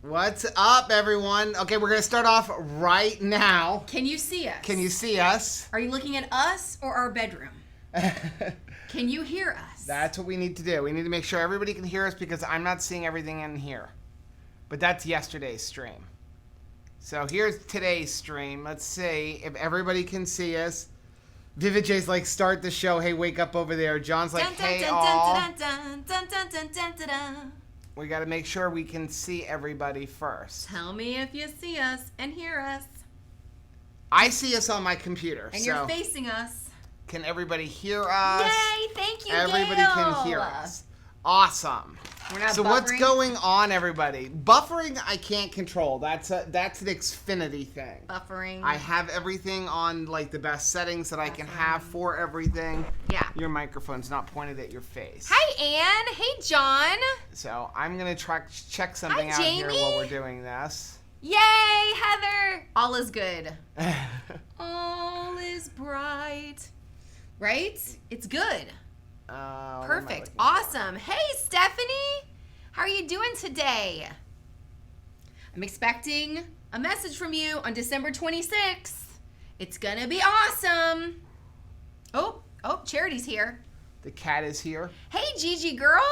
What's up, everyone? Okay, we're going to start off right now. Can you see us? Can you see us? Are you looking at us or our bedroom? Can you hear us? That's what we need to do. We need to make sure everybody can hear us because I'm not seeing everything in here. But that's yesterday's stream. So here's today's stream. Let's see if everybody can see us. Vivid J's like, start the show. Hey, wake up over there. John's like, hey, all. We got to make sure we can see everybody first. Tell me if you see us and hear us. I see us on my computer. And you're facing us. Can everybody hear us? Yay, thank you, Everybody Gail. can hear us. Awesome. We're not so buffering? What's going on, everybody? Buffering, I can't control. That's an Xfinity thing. Buffering. I have everything on like the best settings that I can have for everything. Yeah. Your microphone's not pointed at your face. Hi, Ann. Hey, John. So I'm gonna check something out Jamie. here while we're doing this. Yay, Heather. All is good. All is bright. Right? It's good. Perfect. Awesome. Hey, Stephanie. How are you doing today? I'm expecting a message from you on December 26th. It's going to be awesome. Oh, Charity's here. The cat is here. Hey, Gigi girl.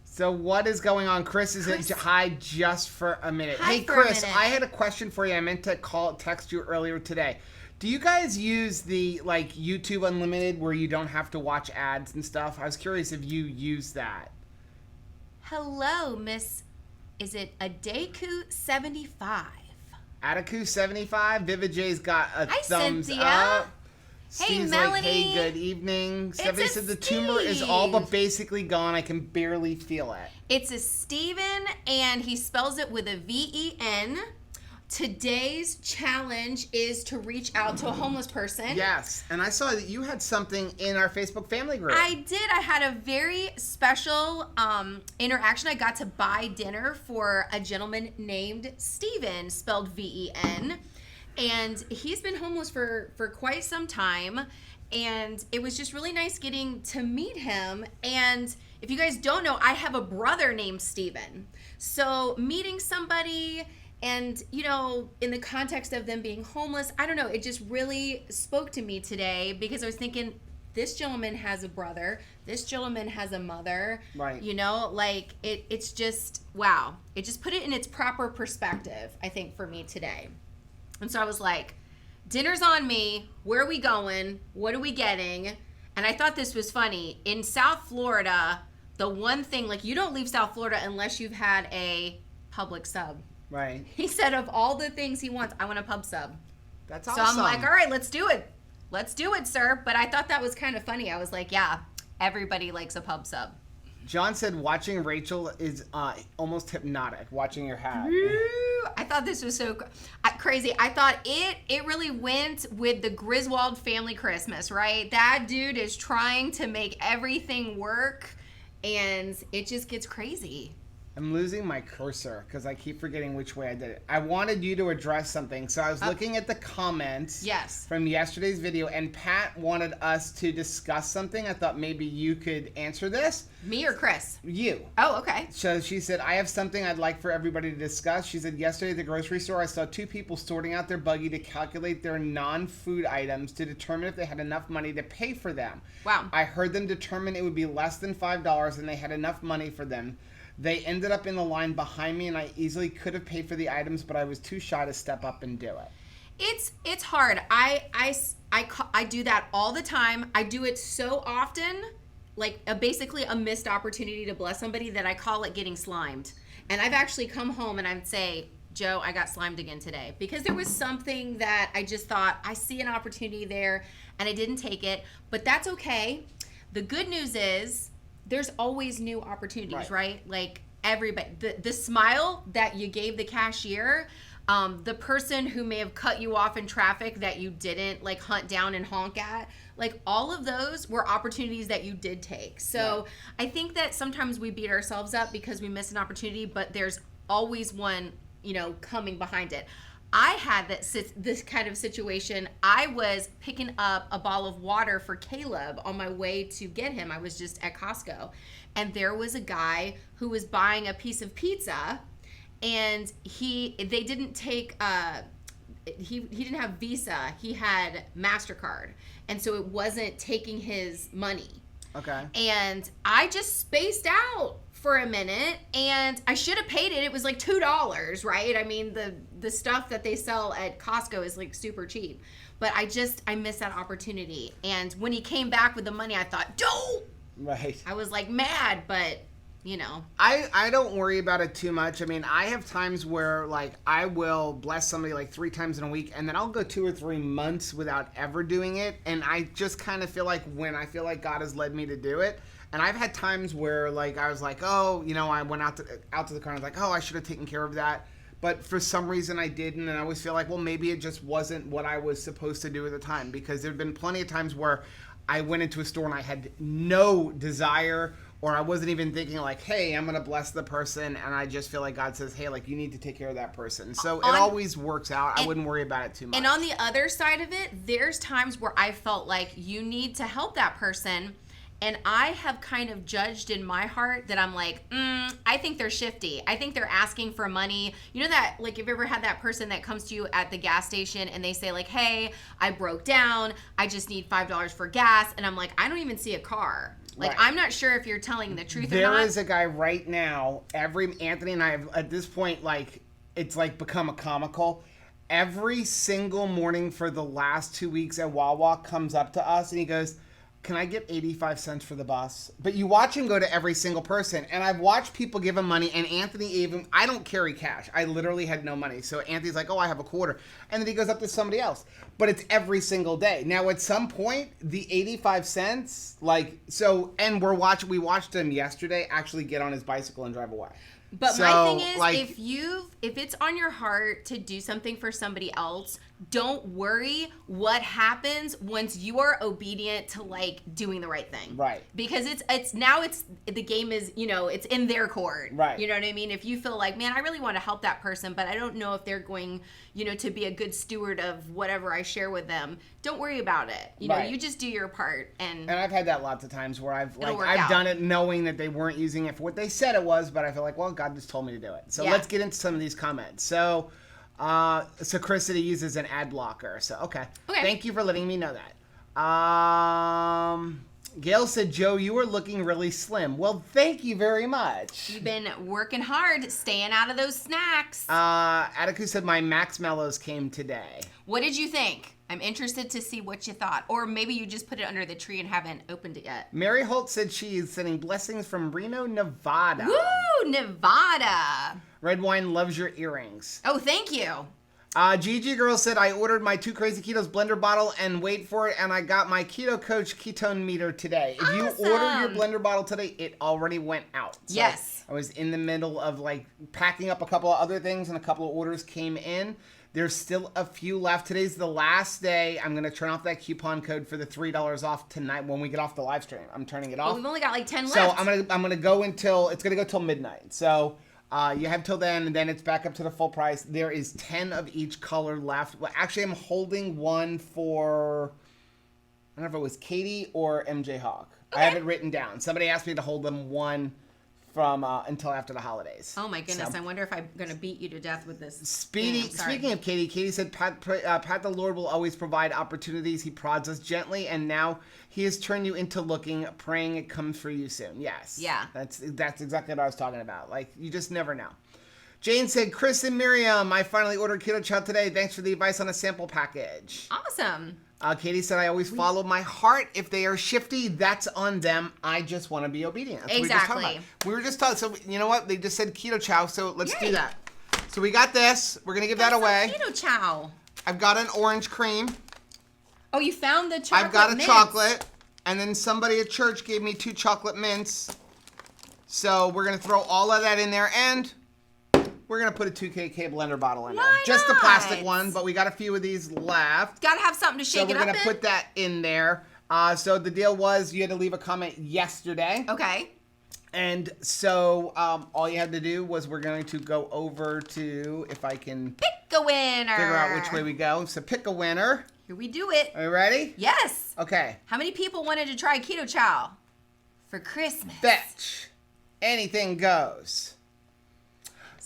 So what is going on? Chris is at hi just for a minute. Hi Hey, for Chris, a minute. I had a question for you. I meant to text you earlier today. Do you guys use the like YouTube Unlimited where you don't have to watch ads and stuff? I was curious if you use that. Hello, Miss. Is it Adeku75? Ataku75. Vivid J's got a Hi, thumbs Cynthia. up. Hey, Steve's Melanie. like, hey, good evening. Stephanie said the tumor is Steve. all but basically gone. I can barely feel it. It's a Steven, and he spells it with a V-E-N. Today's challenge is to reach out to a homeless person. Yes, and I saw that you had something in our Facebook family group. I did. I had a very special interaction. I got to buy dinner for a gentleman named Steven, spelled V-E-N. And he's been homeless for quite some time. And it was just really nice getting to meet him. And if you guys don't know, I have a brother named Steven. So meeting somebody and, you know, in the context of them being homeless, I don't know, it just really spoke to me today because I was thinking, this gentleman has a brother, this gentleman has a mother, right? You know, like it's just, wow. It just put it in its proper perspective, I think, for me today. And so I was like, dinner's on me. Where are we going? What are we getting? And I thought this was funny. In South Florida, the one thing, like, you don't leave South Florida unless you've had a public sub. Right. He said of all the things he wants, I want a pub sub. That's so awesome. I'm like, all right, let's do it. Let's do it, sir. But I thought that was kind of funny. I was like, yeah, everybody likes a pub sub. John said watching Rachel is almost hypnotic, watching your hat. I thought this was so crazy. I thought it really went with the Griswold family Christmas, right? That dude is trying to make everything work, and it just gets crazy. I'm losing my cursor because I keep forgetting which way I did it. I wanted you to address something. So I was looking at the comments from yesterday's video, and Pat wanted us to discuss something. I thought maybe you could answer this. Me or Chris? You. Oh, okay. So she said, I have something I'd like for everybody to discuss. She said, yesterday at the grocery store, I saw two people sorting out their buggy to calculate their non-food items to determine if they had enough money to pay for them. Wow. I heard them determine it would be less than $5 and they had enough money for them. They ended up in the line behind me, and I easily could have paid for the items, but I was too shy to step up and do it. It's hard. I do that all the time. I do it so often, like basically a missed opportunity to bless somebody, that I call it getting slimed. And I've actually come home and I'd say, Joe, I got slimed again today, because there was something that I just thought, I see an opportunity there, and I didn't take it. But that's okay. The good news is, there's always new opportunities, right? Like everybody, the smile that you gave the cashier, the person who may have cut you off in traffic that you didn't like hunt down and honk at, like all of those were opportunities that you did take. So I think that sometimes we beat ourselves up because we miss an opportunity, but there's always one, you know, coming behind it. I had this kind of situation. I was picking up a bottle of water for Caleb on my way to get him. I was just at Costco, and there was a guy who was buying a piece of pizza, and they didn't take he didn't have Visa, he had MasterCard, and so it wasn't taking his money. Okay. And I just spaced out for a minute, and I should have paid it. It was like $2, right? I mean, the stuff that they sell at Costco is like super cheap. But I missed that opportunity. And when he came back with the money, I thought, don't. Right. I was like mad, but you know. I don't worry about it too much. I mean, I have times where like I will bless somebody like 3 times in a week, and then I'll go 2 or 3 months without ever doing it. And I just kind of feel like when I feel like God has led me to do it. And I've had times where like I was like, oh, you know, I went out to the car and I was like, oh, I should have taken care of that. But for some reason I didn't, and I always feel like, well, maybe it just wasn't what I was supposed to do at the time, because there have been plenty of times where I went into a store and I had no desire, or I wasn't even thinking like, hey, I'm going to bless the person, and I just feel like God says, hey, like, you need to take care of that person. So it always works out. I wouldn't worry about it too much. And on the other side of it, there's times where I felt like you need to help that person, and I have kind of judged in my heart that I'm like, I think they're shifty. I think they're asking for money. You know that, like, if you ever had that person that comes to you at the gas station and they say like, hey, I broke down. I just need $5 for gas. And I'm like, I don't even see a car. Like, right. I'm not sure if you're telling the truth or not. There is a guy right now, Anthony and I have, at this point, like, it's like become a comical. Every single morning for the last 2 weeks at Wawa comes up to us and he goes, can I get 85 cents for the bus? But you watch him go to every single person. And I've watched people give him money. And Anthony even, I don't carry cash. I literally had no money. So Anthony's like, oh, I have a quarter. And then he goes up to somebody else. But it's every single day. Now, at some point, the 85 cents, like, so, and we watched him yesterday actually get on his bicycle and drive away. But so, my thing is, like, if it's on your heart to do something for somebody else, don't worry what happens once you are obedient to like doing the right thing. Right. Because it's the game is, you know, it's in their court. Right. You know what I mean? If you feel like, man, I really want to help that person, but I don't know if they're going, you know, to be a good steward of whatever I share with them, don't worry about it. You know, you just do your part. And I've had that lots of times where I've done it knowing that they weren't using it for what they said it was, but I feel like, well, God just told me to do it. So let's get into some of these comments. So Chrisity uses an ad blocker. So, okay. Thank you for letting me know that. Gail said, Joe, you are looking really slim. Well, thank you very much. You've been working hard, staying out of those snacks. Atticus said, my Max Mellows came today. What did you think? I'm interested to see what you thought. Or maybe you just put it under the tree and haven't opened it yet. Mary Holt said she is sending blessings from Reno, Nevada. Woo, Nevada. Red Wine loves your earrings. Oh, thank you. Gigi Girl said, I ordered my 2 Crazy Ketos blender bottle and wait for it, and I got my Keto Coach ketone meter today. If you ordered your blender bottle today, it already went out. So yes. I was in the middle of like packing up a couple of other things, and a couple of orders came in. There's still a few left. Today's the last day. I'm going to turn off that coupon code for the $3 off tonight when we get off the live stream. I'm turning it off. Well, we've only got like 10 left. So I'm going to go until, it's going to go till midnight. So you have till then, and then it's back up to the full price. There is 10 of each color left. Well, actually, I'm holding one for, I don't know if it was Katie or MJ Hawk. Okay. I have it written down. Somebody asked me to hold them one from until after the holidays. Oh my goodness! So, I wonder if I'm gonna beat you to death with this. Speaking of Katie said, Pat, the Lord will always provide opportunities. He prods us gently, and now He has turned you into looking, praying it comes for you soon. Yes. Yeah. That's exactly what I was talking about. Like, you just never know. Jane said, Chris and Miriam, I finally ordered Keto Chow today. Thanks for the advice on a sample package. Awesome. Katie said, I always follow my heart. If they are shifty, that's on them. I just want to be obedient. That's exactly. We were just talking. So, you know what? They just said Keto Chow, so let's do that. So we got this. We're going to give that away. Keto Chow. I've got an orange cream. Oh, you found the chocolate I've got a mints. chocolate. And then somebody at church gave me 2 chocolate mints. So we're going to throw all of that in there. And we're going to put a 2KK blender bottle in there. Just a plastic one, but we got a few of these left. Got to have something to shake it up in. So we're going to put that in there. So the deal was you had to leave a comment yesterday. Okay. And so all you had to do was we're going to go over to, if I can pick a winner. Figure out which way we go. So pick a winner. Here we do it. Are you ready? Yes. Okay. How many people wanted to try Keto Chow for Christmas? Bet. Anything goes.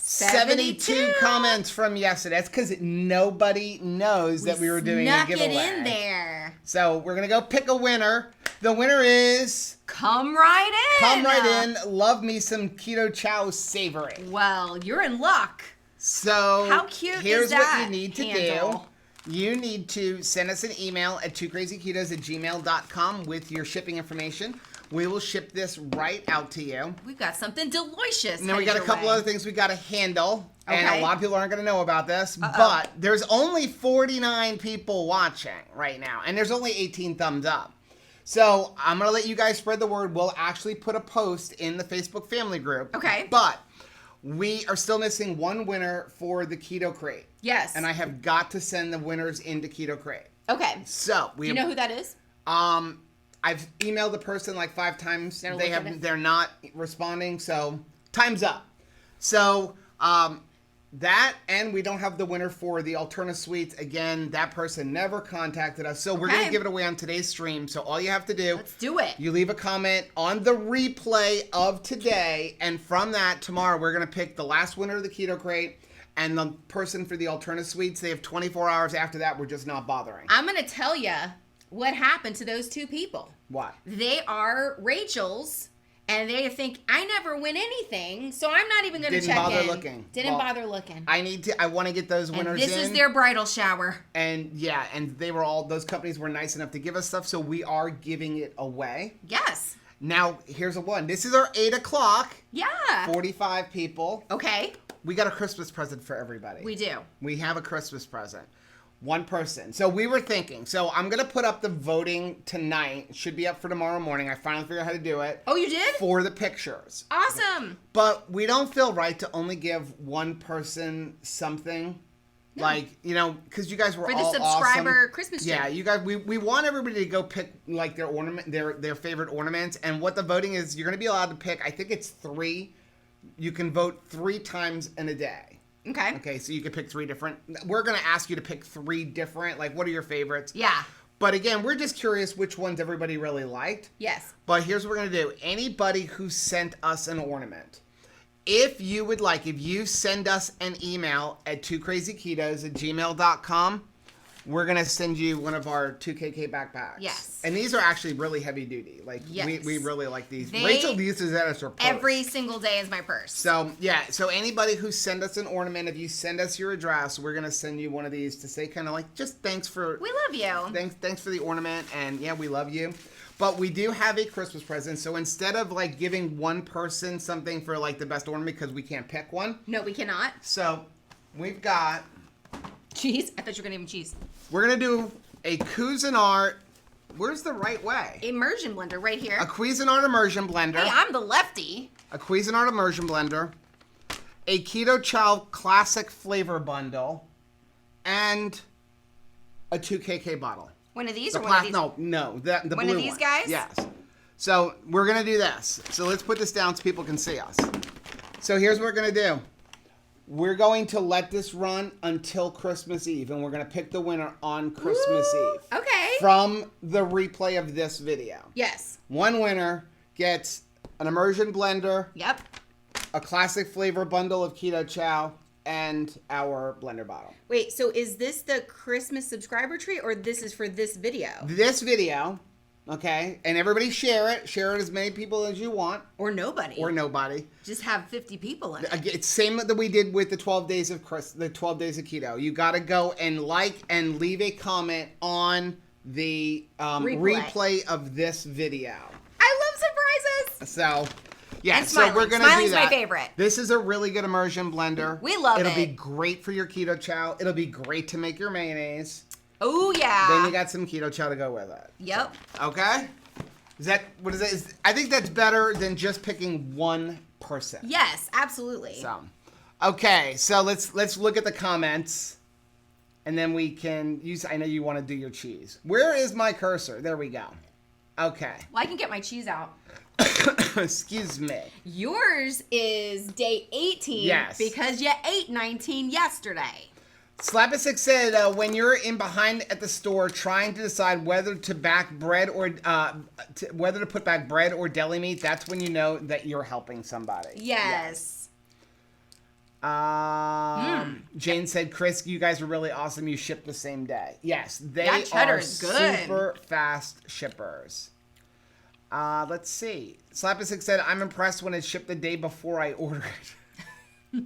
72 comments from yesterday. That's because nobody knows that we were doing a giveaway. Snuck it in there. So we're going to go pick a winner. The winner is... Come right in. Love me some Keto Chow Savory. Well, you're in luck. So how cute here's is that what you need to handle? do. You need to send us an email at twocrazyketos@gmail.com with your shipping information. We will ship this right out to you. We've got something delicious. Now we got a couple other things we got to handle, and a lot of people aren't going to know about this. But there's only 49 people watching right now, and there's only 18 thumbs up. So I'm going to let you guys spread the word. We'll actually put a post in the Facebook family group. Okay. But we are still missing one winner for the Keto Crate. Yes. And I have got to send the winners into Keto Crate. Okay. So do you know who that is? I've emailed the person like 5 times. They're not responding. So time's up. So that, and we don't have the winner for the Alterna Sweets. Again, that person never contacted us. So we're going to give it away on today's stream. So all you have to do. Let's do it. You leave a comment on the replay of today. And from that, tomorrow, we're going to pick the last winner of the Keto Crate. And the person for the Alterna Sweets, they have 24 hours after that. We're just not bothering. I'm going to tell you what happened to those two people. What? They are Rachel's, and they think, I never win anything, so I'm not even going to check in. Didn't bother looking. Didn't bother looking. I want to get those winners in. This is their bridal shower. And yeah, and those companies were nice enough to give us stuff, so we are giving it away. Yes. Now, here's a one. This is our 8 o'clock. Yeah. 45 people. Okay. We got a Christmas present for everybody. We do. We have a Christmas present. One person. So we were thinking. So I'm going to put up the voting tonight. It should be up for tomorrow morning. I finally figured out how to do it. Oh, you did? For the pictures. Awesome. But we don't feel right to only give one person something. No. Like, because you guys were all awesome. For the subscriber Christmas tree. Yeah, you guys, we want everybody to go pick, like, their favorite ornaments. And what the voting is, you're going to be allowed to pick, I think it's 3. You can vote 3 times in a day. Okay, so you can pick 3 different. We're going to ask you to pick 3 different. Like, what are your favorites? Yeah. But again, we're just curious which ones everybody really liked. Yes. But here's what we're going to do. Anybody who sent us an ornament, if you send us an email at twocrazyketos@gmail.com, we're going to send you one of our 2KK backpacks. Yes. And these are actually really heavy duty. Like, yes. we really like these. Rachel uses that as her purse. Every single day is my purse. So, yeah. So, anybody who send us an ornament, if you send us your address, we're going to send you one of these to say kind of like, just thanks for... We love you. Thanks for the ornament. And, yeah, we love you. But we do have a Christmas present. So, instead of, like, giving one person something for, like, the best ornament because we can't pick one. No, we cannot. So, we've got... Cheese? I thought you were going to give me cheese. We're going to do a Cuisinart. Where's the right way? Immersion blender right here. A Cuisinart immersion blender. Hey, I'm the lefty. A Cuisinart immersion blender. A Keto Chow classic flavor bundle. And a 2KK bottle. One of these or one of these? No. The blue one. One of these guys? Yes. So we're going to do this. So let's put this down so people can see us. So here's what we're going to do. We're going to let this run until Christmas Eve, and we're going to pick the winner on Christmas Eve. Okay. From the replay of this video. Yes. One winner gets an immersion blender. Yep. A classic flavor bundle of Keto Chow, and our blender bottle. Wait, so is this the Christmas subscriber tree, or this is for this video? This video... Okay, and everybody share it. Share it as many people as you want. Or nobody. Just have 50 people in it. It's same that we did with the 12 days of keto. You got to go and like and leave a comment on the replay of this video. I love surprises. So, yeah, and so we're gonna do that. Smiley's my favorite. This is a really good immersion blender. We love it. It'll be great for your Keto Chow. It'll be great to make your mayonnaise. Oh, yeah. Then you got some Keto Chow to go with it. Yep. So, okay? What is that? I think that's better than just picking one person. Yes, absolutely. So, okay. So let's look at the comments. And then we can use, I know you want to do your cheese. Where is my cursor? There we go. Okay. Well, I can get my cheese out. Excuse me. Yours is day 18. Yes. Because you ate 19 yesterday. Slap-a-Six said, when you're in behind at the store trying to decide whether to back bread or whether to put back bread or deli meat, that's when you know that you're helping somebody. Yes. Jane said, Chris, you guys are really awesome. You ship the same day. Yes, they That cheddar are is good. super fast shippers. Let's see. Slapasick said, I'm impressed when it's shipped the day before I order it.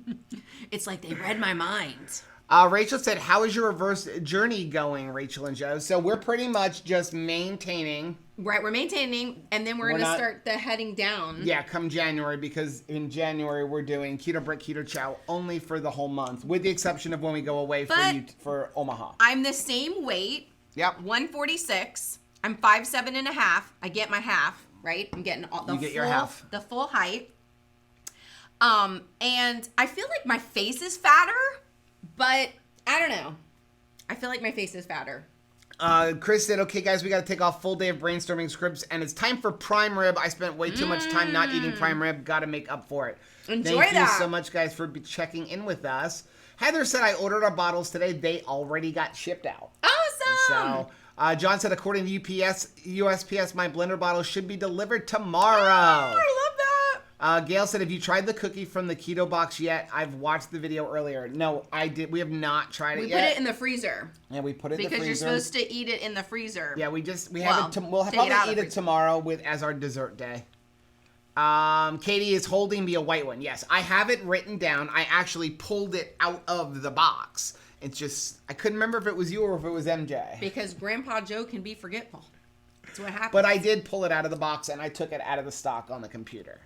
It's like they read my mind. Rachel said, how is your reverse journey going, Rachel and Joe? So we're pretty much just maintaining. Right, we're maintaining, and then we're going to start the heading down. Yeah, come January, because in January we're doing Keto Brick, Keto Chow only for the whole month, with the exception of when we go away for Omaha. I'm the same weight. Yep. 146. I'm 5'7.5". I get my half, right? I'm getting your half. The full height. And I feel like my face is fatter, but I don't know. I feel like my face is fatter. Chris said, okay, guys, we got to take off full day of brainstorming scripts, and it's time for prime rib. I spent way too much time not eating prime rib. Got to make up for it. Thank you so much, guys, for checking in with us. Heather said, I ordered our bottles today. They already got shipped out. Awesome! So, John said, according to USPS, my blender bottle should be delivered tomorrow. Oh, I love that. Gail said, have you tried the cookie from the keto box yet? I've watched the video earlier. No, I did. We have not tried it yet. We put it in the freezer. Yeah, we put it in the freezer. Because you're supposed to eat it in the freezer. Yeah, we'll probably eat it tomorrow as our dessert day. Katie is holding me a white one. Yes, I have it written down. I actually pulled it out of the box. It's just, I couldn't remember if it was you or if it was MJ. Because Grandpa Joe can be forgetful. That's what happens. But I did pull it out of the box, and I took it out of the stock on the computer.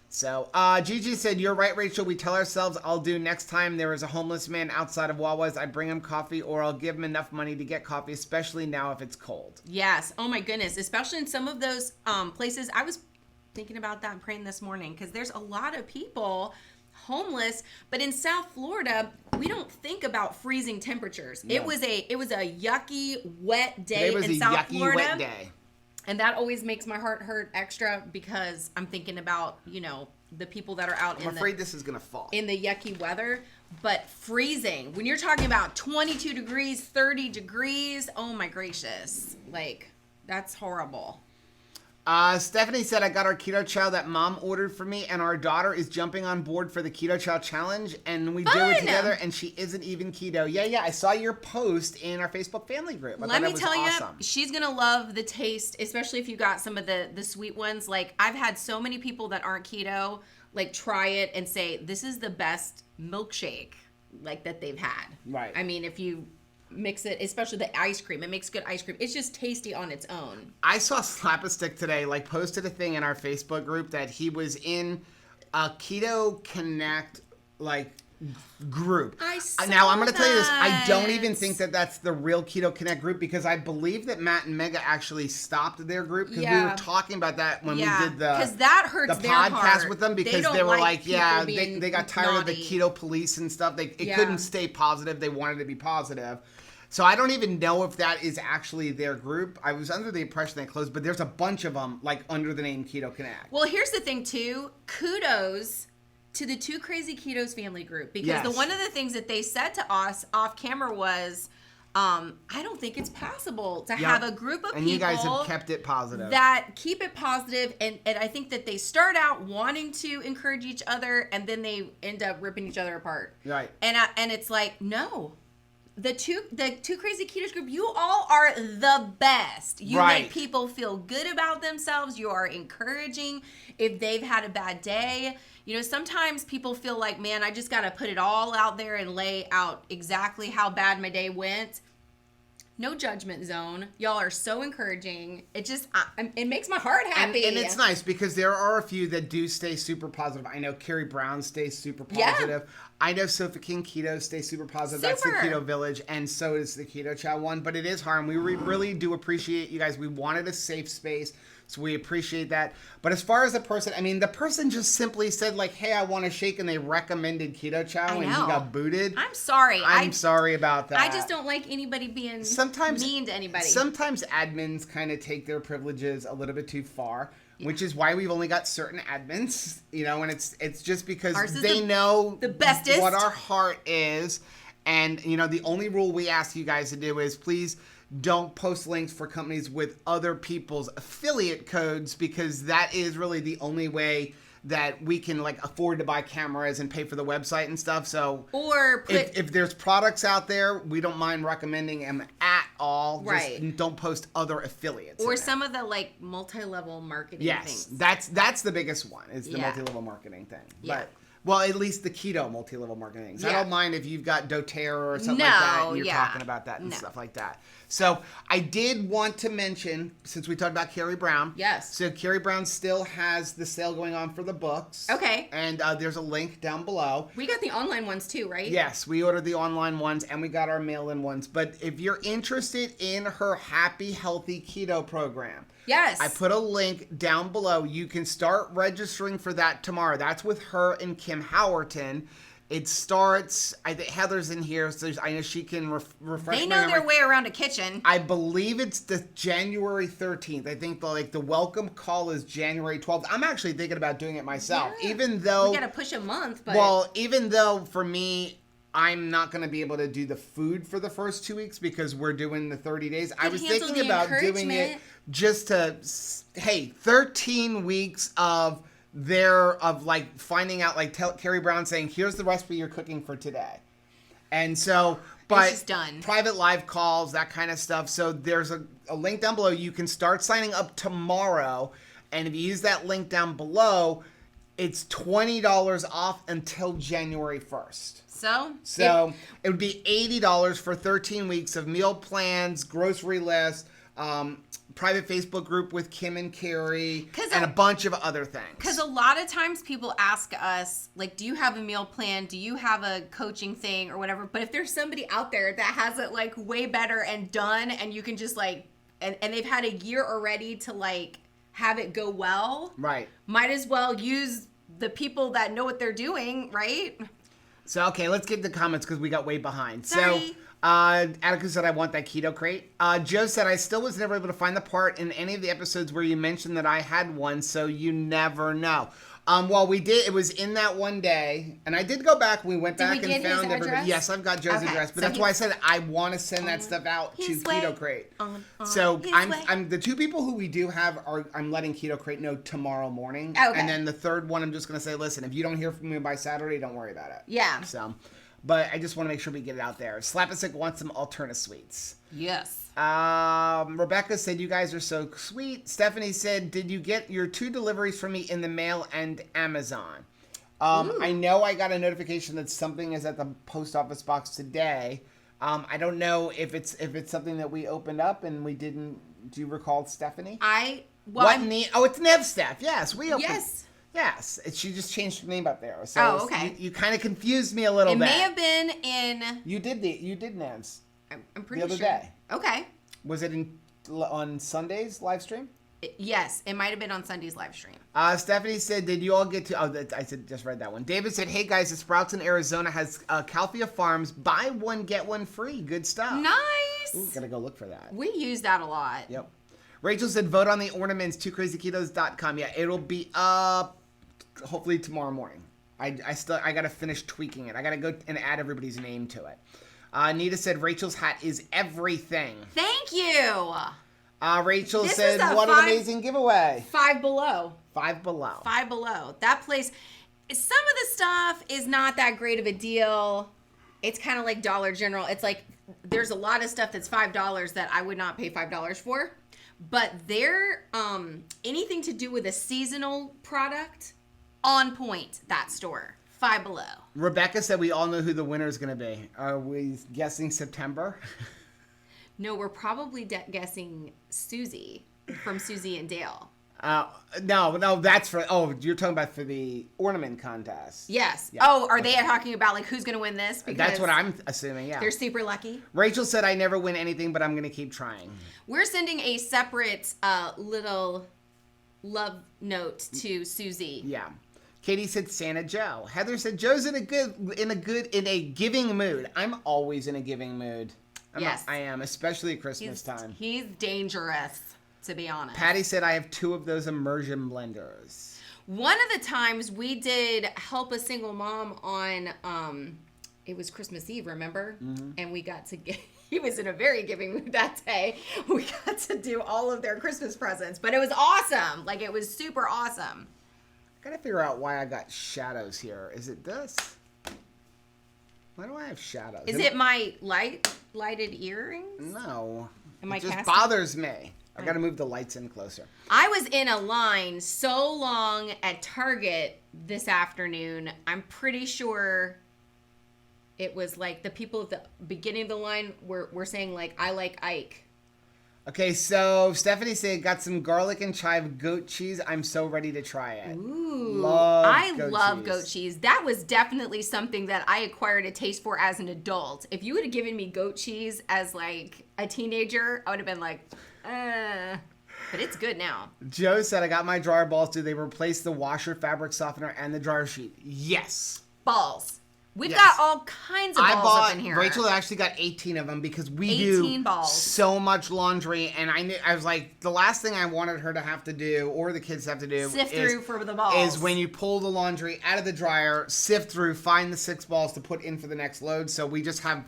So, Gigi said, you're right, Rachel. We tell ourselves, I'll do next time there is a homeless man outside of Wawa's. I bring him coffee, or I'll give him enough money to get coffee, especially now if it's cold. Yes. Oh, my goodness. Especially in some of those places. I was thinking about that and praying this morning, because there's a lot of people homeless, but in South Florida, we don't think about freezing temperatures. No. It was a yucky, wet day in South Florida. Wet day. And that always makes my heart hurt extra, because I'm thinking about, the people that are out I'm afraid this is going to fall. In the yucky weather. But freezing, when you're talking about 22 degrees, 30 degrees, oh my gracious. Like, that's horrible. Stephanie said, I got our keto chow that mom ordered for me, and our daughter is jumping on board for the keto chow challenge, and we do it together, and she isn't even keto. Yeah, I saw your post in our Facebook family group. Let me tell you, she's going to love the taste, especially if you got some of the sweet ones. Like, I've had so many people that aren't keto, like, try it and say, this is the best milkshake, like, that they've had. Right. I mean, if you mix it, especially the ice cream. It makes good ice cream. It's just tasty on its own. I saw Slap-a-Stick today, posted a thing in our Facebook group that he was in a Keto Connect, group. I saw Now, I'm going to tell you this. I don't even think that that's the real Keto Connect group, because I believe that Matt and Mega actually stopped their group, because we were talking about that when we did that hurts the their podcast heart. with them, because they were they got tired of the keto police and stuff. It couldn't stay positive. They wanted to be positive. So I don't even know if that is actually their group. I was under the impression they closed, but there's a bunch of them under the name Keto Connect. Well, here's the thing too. Kudos to the Two Crazy Ketos family group, because one of the things that they said to us off camera was, I don't think it's possible to have a group of people. And you guys have kept it positive. That keep it positive, and I think that they start out wanting to encourage each other, and then they end up ripping each other apart. Right. And it's like, no. The two Crazy Ketos group, you all are the best. You make people feel good about themselves. You are encouraging if they've had a bad day. Sometimes people feel like, man, I just got to put it all out there and lay out exactly how bad my day went. No judgment zone. Y'all are so encouraging. It makes my heart happy. And it's nice, because there are a few that do stay super positive. I know Carrie Brown stays super positive. Yeah. I know Sophie King Keto stays super positive. That's the Keto Village, and so is the Keto Chow one. But it is hard, and we really do appreciate you guys. We wanted a safe space, so we appreciate that. But as far as the person just simply said, hey, I want a shake, and they recommended Keto Chow, and he got booted. I'm sorry. I'm sorry about that. I just don't like anybody being mean to anybody. Sometimes admins kind of take their privileges a little bit too far. Which is why we've only got certain admins, and it's just because they know the bestest what our heart is. And, the only rule we ask you guys to do is please don't post links for companies with other people's affiliate codes, because that is really the only way that we can like afford to buy cameras and pay for the website and stuff. So or if there's products out there, we don't mind recommending them at all. Right. Just don't post other affiliates. Or some of the like multi-level marketing yes, things. that's the biggest one is the Yeah. multi-level marketing thing. Yeah. But well, at least the keto multi-level marketing things. I Yeah. don't mind if you've got doTERRA or something No, like that. And you're yeah. talking about that and No. stuff like that. So I did want to mention, since we talked about Carrie Brown. Yes. So Carrie Brown still has the sale going on for the books. Okay. And there's a link down below. We got the online ones too, right? Yes, we ordered the online ones and we got our mail-in ones. But if you're interested in her Happy Healthy Keto program, Yes. I put a link down below. You can start registering for that tomorrow. That's with her and Kim Howerton. It starts, I think Heather's in here, so I know she can refresh They my know memory. their way around a kitchen. I believe it's the January 13th. I think the welcome call is January 12th. I'm actually thinking about doing it myself, Yeah. even though... We got to push a month, but... Well, even though for me, I'm not going to be able to do the food for the first 2 weeks because we're doing the 30 days. I was handle thinking the about doing it encouragement. just to, hey, 13 weeks of like finding out, like Carrie Brown saying, here's the recipe you're cooking for today. And so, but she's done. private live calls, that kind of stuff. So there's a link down below. You can start signing up tomorrow. And if you use that link down below, it's $20 off until January 1st. So it would be $80 for 13 weeks of meal plans, grocery list, private Facebook group with Kim and Carrie, and a bunch of other things. Because a lot of times people ask us, like, do you have a meal plan? Do you have a coaching thing or whatever? But if there's somebody out there that has it, like, way better and done, and you can just, like, and they've had a year already to, like, have it go well. Right. Might as well use the people that know what they're doing, right? So, okay, let's get to the comments because we got way behind. Sorry. So, Attica said, I want that keto crate. Joe said, I still was never able to find the part in any of the episodes where you mentioned that I had one, so you never know. Well, we did. It was in that one day, and I did go back. We went back and found everybody. Yes, I've got Joe's address, but that's why I said I want to send that stuff out to Keto Crate. So I'm the two people who we do have I'm letting Keto Crate know tomorrow morning, and then the third one I'm just gonna say, listen, if you don't hear from me by Saturday, don't worry about it. Yeah. So, but I just want to make sure we get it out there. Slapasick wants some Alterna sweets. Yes. Rebecca said, you guys are so sweet. Stephanie said, did you get your 2 deliveries from me in the mail and Amazon? I know I got a notification that something is at the post office box today. I don't know if it's something that we opened up and we didn't. Do you recall, Stephanie? It's Nev Steph. Yes, we opened. Yes, she just changed her name up there. So okay. You kind of confused me a little bit. It may have been in. You did Nev's. I'm pretty sure. The other day. Okay. Was it on Sunday's live stream? Yes, it might have been on Sunday's live stream. Stephanie said, did you all get to... Oh, I just read that one. David said, hey, guys, the Sprouts in Arizona has Calfia Farms. Buy one, get one free. Good stuff. Nice. Ooh, gotta go look for that. We use that a lot. Yep. Rachel said, vote on the ornaments, 2crazyketos.com. Yeah, it'll be up hopefully tomorrow morning. I gotta finish tweaking it. I gotta go and add everybody's name to it. Nita said, Rachel's hat is everything. Thank you. Rachel said, what an amazing giveaway. 5 Below. 5 Below. 5 Below. That place, some of the stuff is not that great of a deal. It's kind of like Dollar General. It's like, there's a lot of stuff that's $5 that I would not pay $5 for. But they're, anything to do with a seasonal product, on point, that store. 5 Below. Rebecca said we all know who the winner is going to be. Are we guessing September? No, we're probably guessing Susie from Susie and Dale. No, that's for... Oh, you're talking about for the ornament contest. Yes. Yeah. Oh, are they talking about, like, who's going to win this? Because that's what I'm assuming, yeah. They're super lucky. Rachel said, I never win anything, but I'm going to keep trying. We're sending a separate little love note to Susie. Yeah. Katie said Santa Joe. Heather said Joe's in a giving mood. I'm always in a giving mood. I am, especially at Christmas time. He's dangerous, to be honest. Patty said I have 2 of those immersion blenders. One of the times we did help a single mom on it was Christmas Eve, remember? Mm-hmm. And we got to get he was in a very giving mood that day. We got to do all of their Christmas presents, but it was awesome. Like, it was super awesome. Gotta figure out why I got shadows here. Is it this? Why do I have shadows? Is it my lighted earrings? No. Am I it just casting? bothers me. I gotta move the lights in closer. I was in a line so long at Target this afternoon. I'm pretty sure it was like the people at the beginning of the line were saying like, I like Ike. Okay, so Stephanie said, got some garlic and chive goat cheese. I'm so ready to try it. Ooh, I love goat cheese. That was definitely something that I acquired a taste for as an adult. If you would have given me goat cheese as like a teenager, I would have been like, but it's good now. Joe said, I got my dryer balls. Do they replace the washer, fabric softener, and the dryer sheet? Yes. Balls. We've Yes. got all kinds of balls up in here. Rachel actually got 18 of them because we 18 do balls. so much laundry, and I was like, the last thing I wanted her to have to do, or the kids have to do, Sift through for the balls. is when you pull the laundry out of the dryer, sift through, find the 6 balls to put in for the next load. So we just have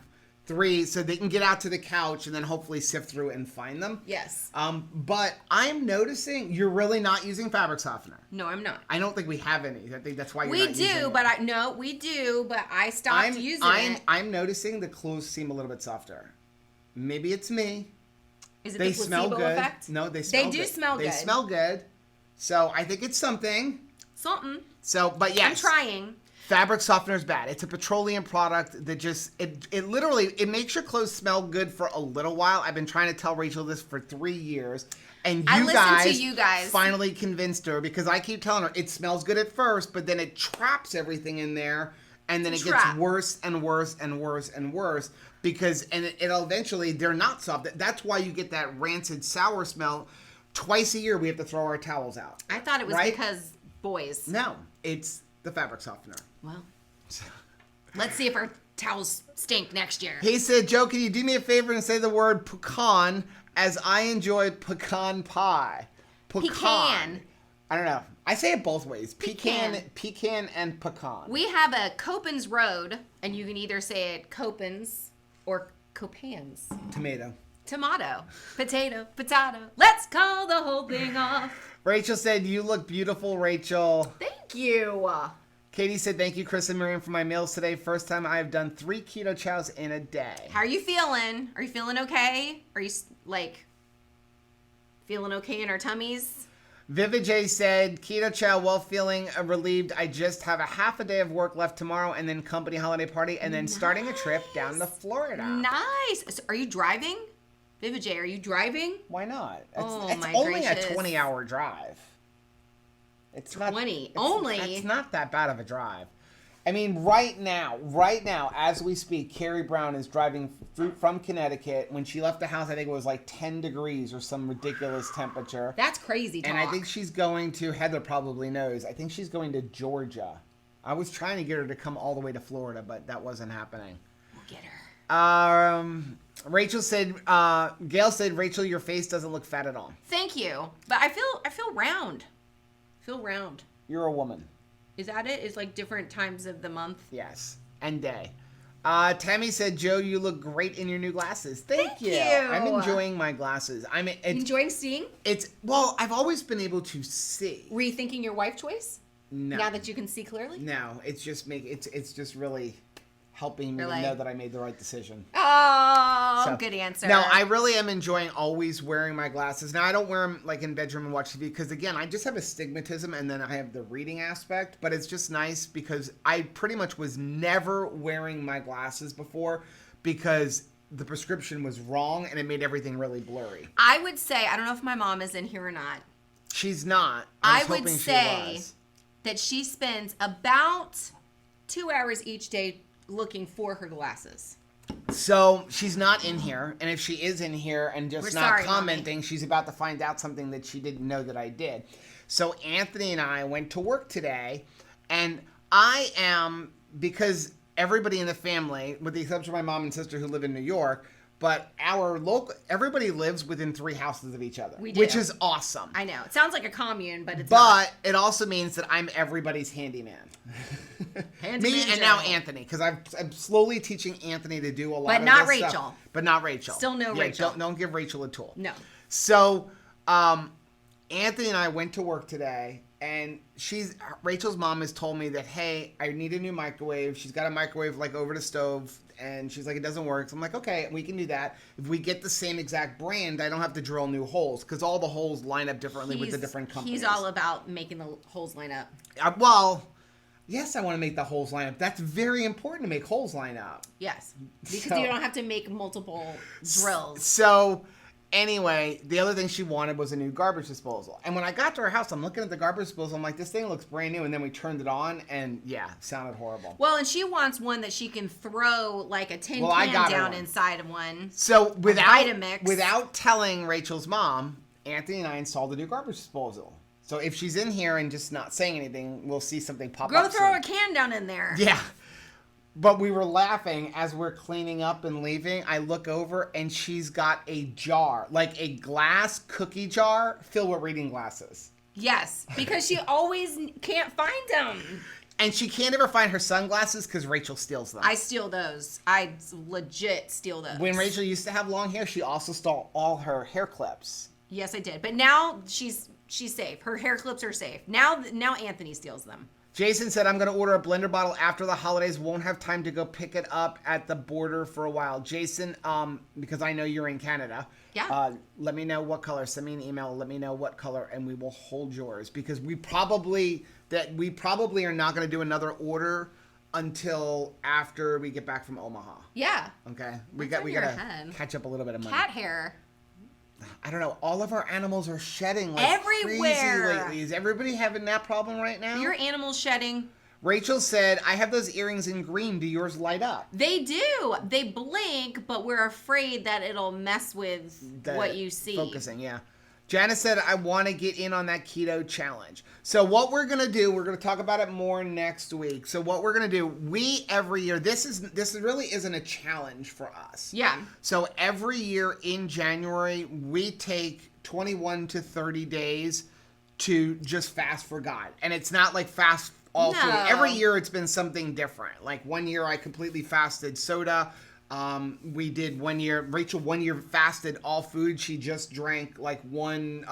3 so they can get out to the couch and then hopefully sift through and find them. Yes. But I'm noticing you're really not using fabric softener. No, I'm not. I don't think we have any. I think that's why you're We not using do, it. but we do, but I stopped using it. I'm noticing the clothes seem a little bit softer. Maybe it's me. Is it They the placebo smell good. effect? No, they smell good. They do smell good. They smell good. So I think it's something. Something. So, but yes. I'm trying. Fabric softener is bad. It's a petroleum product that just, it literally, it makes your clothes smell good for a little while. I've been trying to tell Rachel this for 3 years. And I listened to you guys. finally convinced her because I keep telling her it smells good at first, but then it traps everything in there. And then it gets worse and worse and worse and worse because, and it'll eventually, they're not soft. That's why you get that rancid, sour smell. Twice a year, we have to throw our towels out. I thought it was right? because boys. No, it's the fabric softener. Well, let's see if our towels stink next year. He said, Joe, can you do me a favor and say the word pecan as I enjoy pecan pie? Pecan. I don't know. I say it both ways. Pecan. Pecan and pecan. We have a Copans Road, and you can either say it Copans or Copans. Tomato. Tomato. Potato. Potato. Let's call the whole thing off. Rachel said, you look beautiful, Rachel. Thank you. Katie said, thank you, Chris and Miriam, for my meals today. First time I have done 3 keto chows in a day. How are you feeling? Are you feeling okay? Are you, like, feeling okay in our tummies? Vivid J said, keto chow, well, feeling relieved. I just have a half a day of work left tomorrow and then company holiday party and then starting a trip down to Florida. Nice. So are you driving? Vivid J, are you driving? Why not? Oh, it's my only gracious. a 20-hour drive. It's 20? Only? It's not that bad of a drive. I mean, right now, as we speak, Carrie Brown is driving from Connecticut. When she left the house, I think it was like 10 degrees or some ridiculous temperature. That's crazy talk. And I think she's going to, Heather probably knows, I think she's going to Georgia. I was trying to get her to come all the way to Florida, but that wasn't happening. We'll get her. Rachel said, Gail said, Rachel, your face doesn't look fat at all. Thank you. But I feel round. Round. You're a woman. Is that it? It's like different times of the month. Yes. And day. Tammy said, Joe, you look great in your new glasses. Thank you. I'm enjoying my glasses. Enjoying seeing? Well, I've always been able to see. Rethinking your wife choice? No. Now that you can see clearly? No, it's just really helping me know that I made the right decision. Oh, good answer. No, I really am enjoying always wearing my glasses. Now, I don't wear them like in bedroom and watch TV because, again, I just have astigmatism and then I have the reading aspect. But it's just nice because I pretty much was never wearing my glasses before because the prescription was wrong and it made everything really blurry. I would say, I don't know if my mom is in here or not. She's not. I would say that she spends about 2 hours each day looking for her glasses. So she's not in here, and if she is in here and just We're not sorry, commenting, Mommy. She's about to find out something that she didn't know that I did. So Anthony and I went to work today, and because everybody in the family, with the exception of my mom and sister who live in New York, but everybody lives within 3 houses of each other, which is awesome. I know. It sounds like a commune, but it's not. But it also means that I'm everybody's handyman. Me and Joe. now Anthony, because I'm slowly teaching Anthony to do a lot But of not this Rachel. stuff. But not Rachel. Still no Rachel. Don't give Rachel a tool. No. So Anthony and I went to work today, And Rachel's mom has told me that, hey, I need a new microwave. She's got a microwave like over the stove, and she's like, it doesn't work. So I'm like, okay, we can do that. If we get the same exact brand, I don't have to drill new holes because all the holes line up differently with the different companies. He's all about making the holes line up. Well, yes, I want to make the holes line up. That's very important to make holes line up. Yes, because you don't have to make multiple drills. So anyway, the other thing she wanted was a new garbage disposal. And when I got to her house, I'm looking at the garbage disposal. I'm like, this thing looks brand new. And then we turned it on, and yeah, it sounded horrible. Well, and she wants one that she can throw like a tin can down inside of one. So without telling Rachel's mom, Anthony and I installed a new garbage disposal. So if she's in here and just not saying anything, we'll see something pop up. Go throw a can down in there. Yeah. But we were laughing as we're cleaning up and leaving. I look over and she's got a jar, like a glass cookie jar filled with reading glasses. Yes, because she always can't find them. And she can't ever find her sunglasses because Rachel steals them. I steal those. I legit steal those. When Rachel used to have long hair, she also stole all her hair clips. Yes, I did. But now she's safe. Her hair clips are safe. Now Anthony steals them. Jason said, I'm going to order a blender bottle after the holidays. Won't have time to go pick it up at the border for a while. Jason, because I know you're in Canada. Yeah. Let me know what color. Send me an email. Let me know what color, and we will hold yours. Because we probably are not going to do another order until after we get back from Omaha. Yeah. Okay. We got to catch up a little bit of money. Cat hair. I don't know. All of our animals are shedding like everywhere crazy lately. Is everybody having that problem right now? Your animal's shedding. Rachel said, I have those earrings in green. Do yours light up? They do. They blink, but we're afraid that it'll mess with what you see. Focusing, yeah. Janice said, I want to get in on that keto challenge. So what we're going to do, we're going to talk about it more next week. So what we're going to do, every year, this really isn't a challenge for us. Yeah. So every year in January, we take 21 to 30 days to just fast for God. And it's not like fast all food. Every year it's been something different. Like one year I completely fasted soda. We did Rachel 1 year fasted all food. She just drank like one,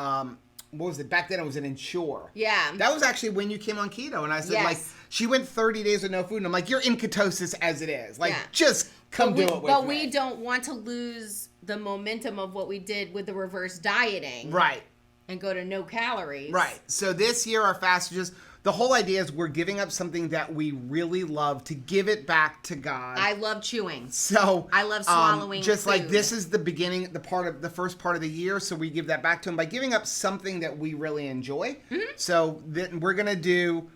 what was it? Back then it was an Ensure. Yeah. That was actually when you came on keto. And I said, yes. like, she went 30 days with no food. And I'm like, you're in ketosis as it is. Like, just come do it with me. But we don't want to lose the momentum of what we did with the reverse dieting. Right. And go to no calories. Right. So this year our fast is just, the whole idea is we're giving up something that we really love to give it back to God. I love chewing. So I love swallowing just food. like this is the beginning, the first part of the year. So we give that back to him by giving up something that we really enjoy. Mm-hmm. So then we're going to do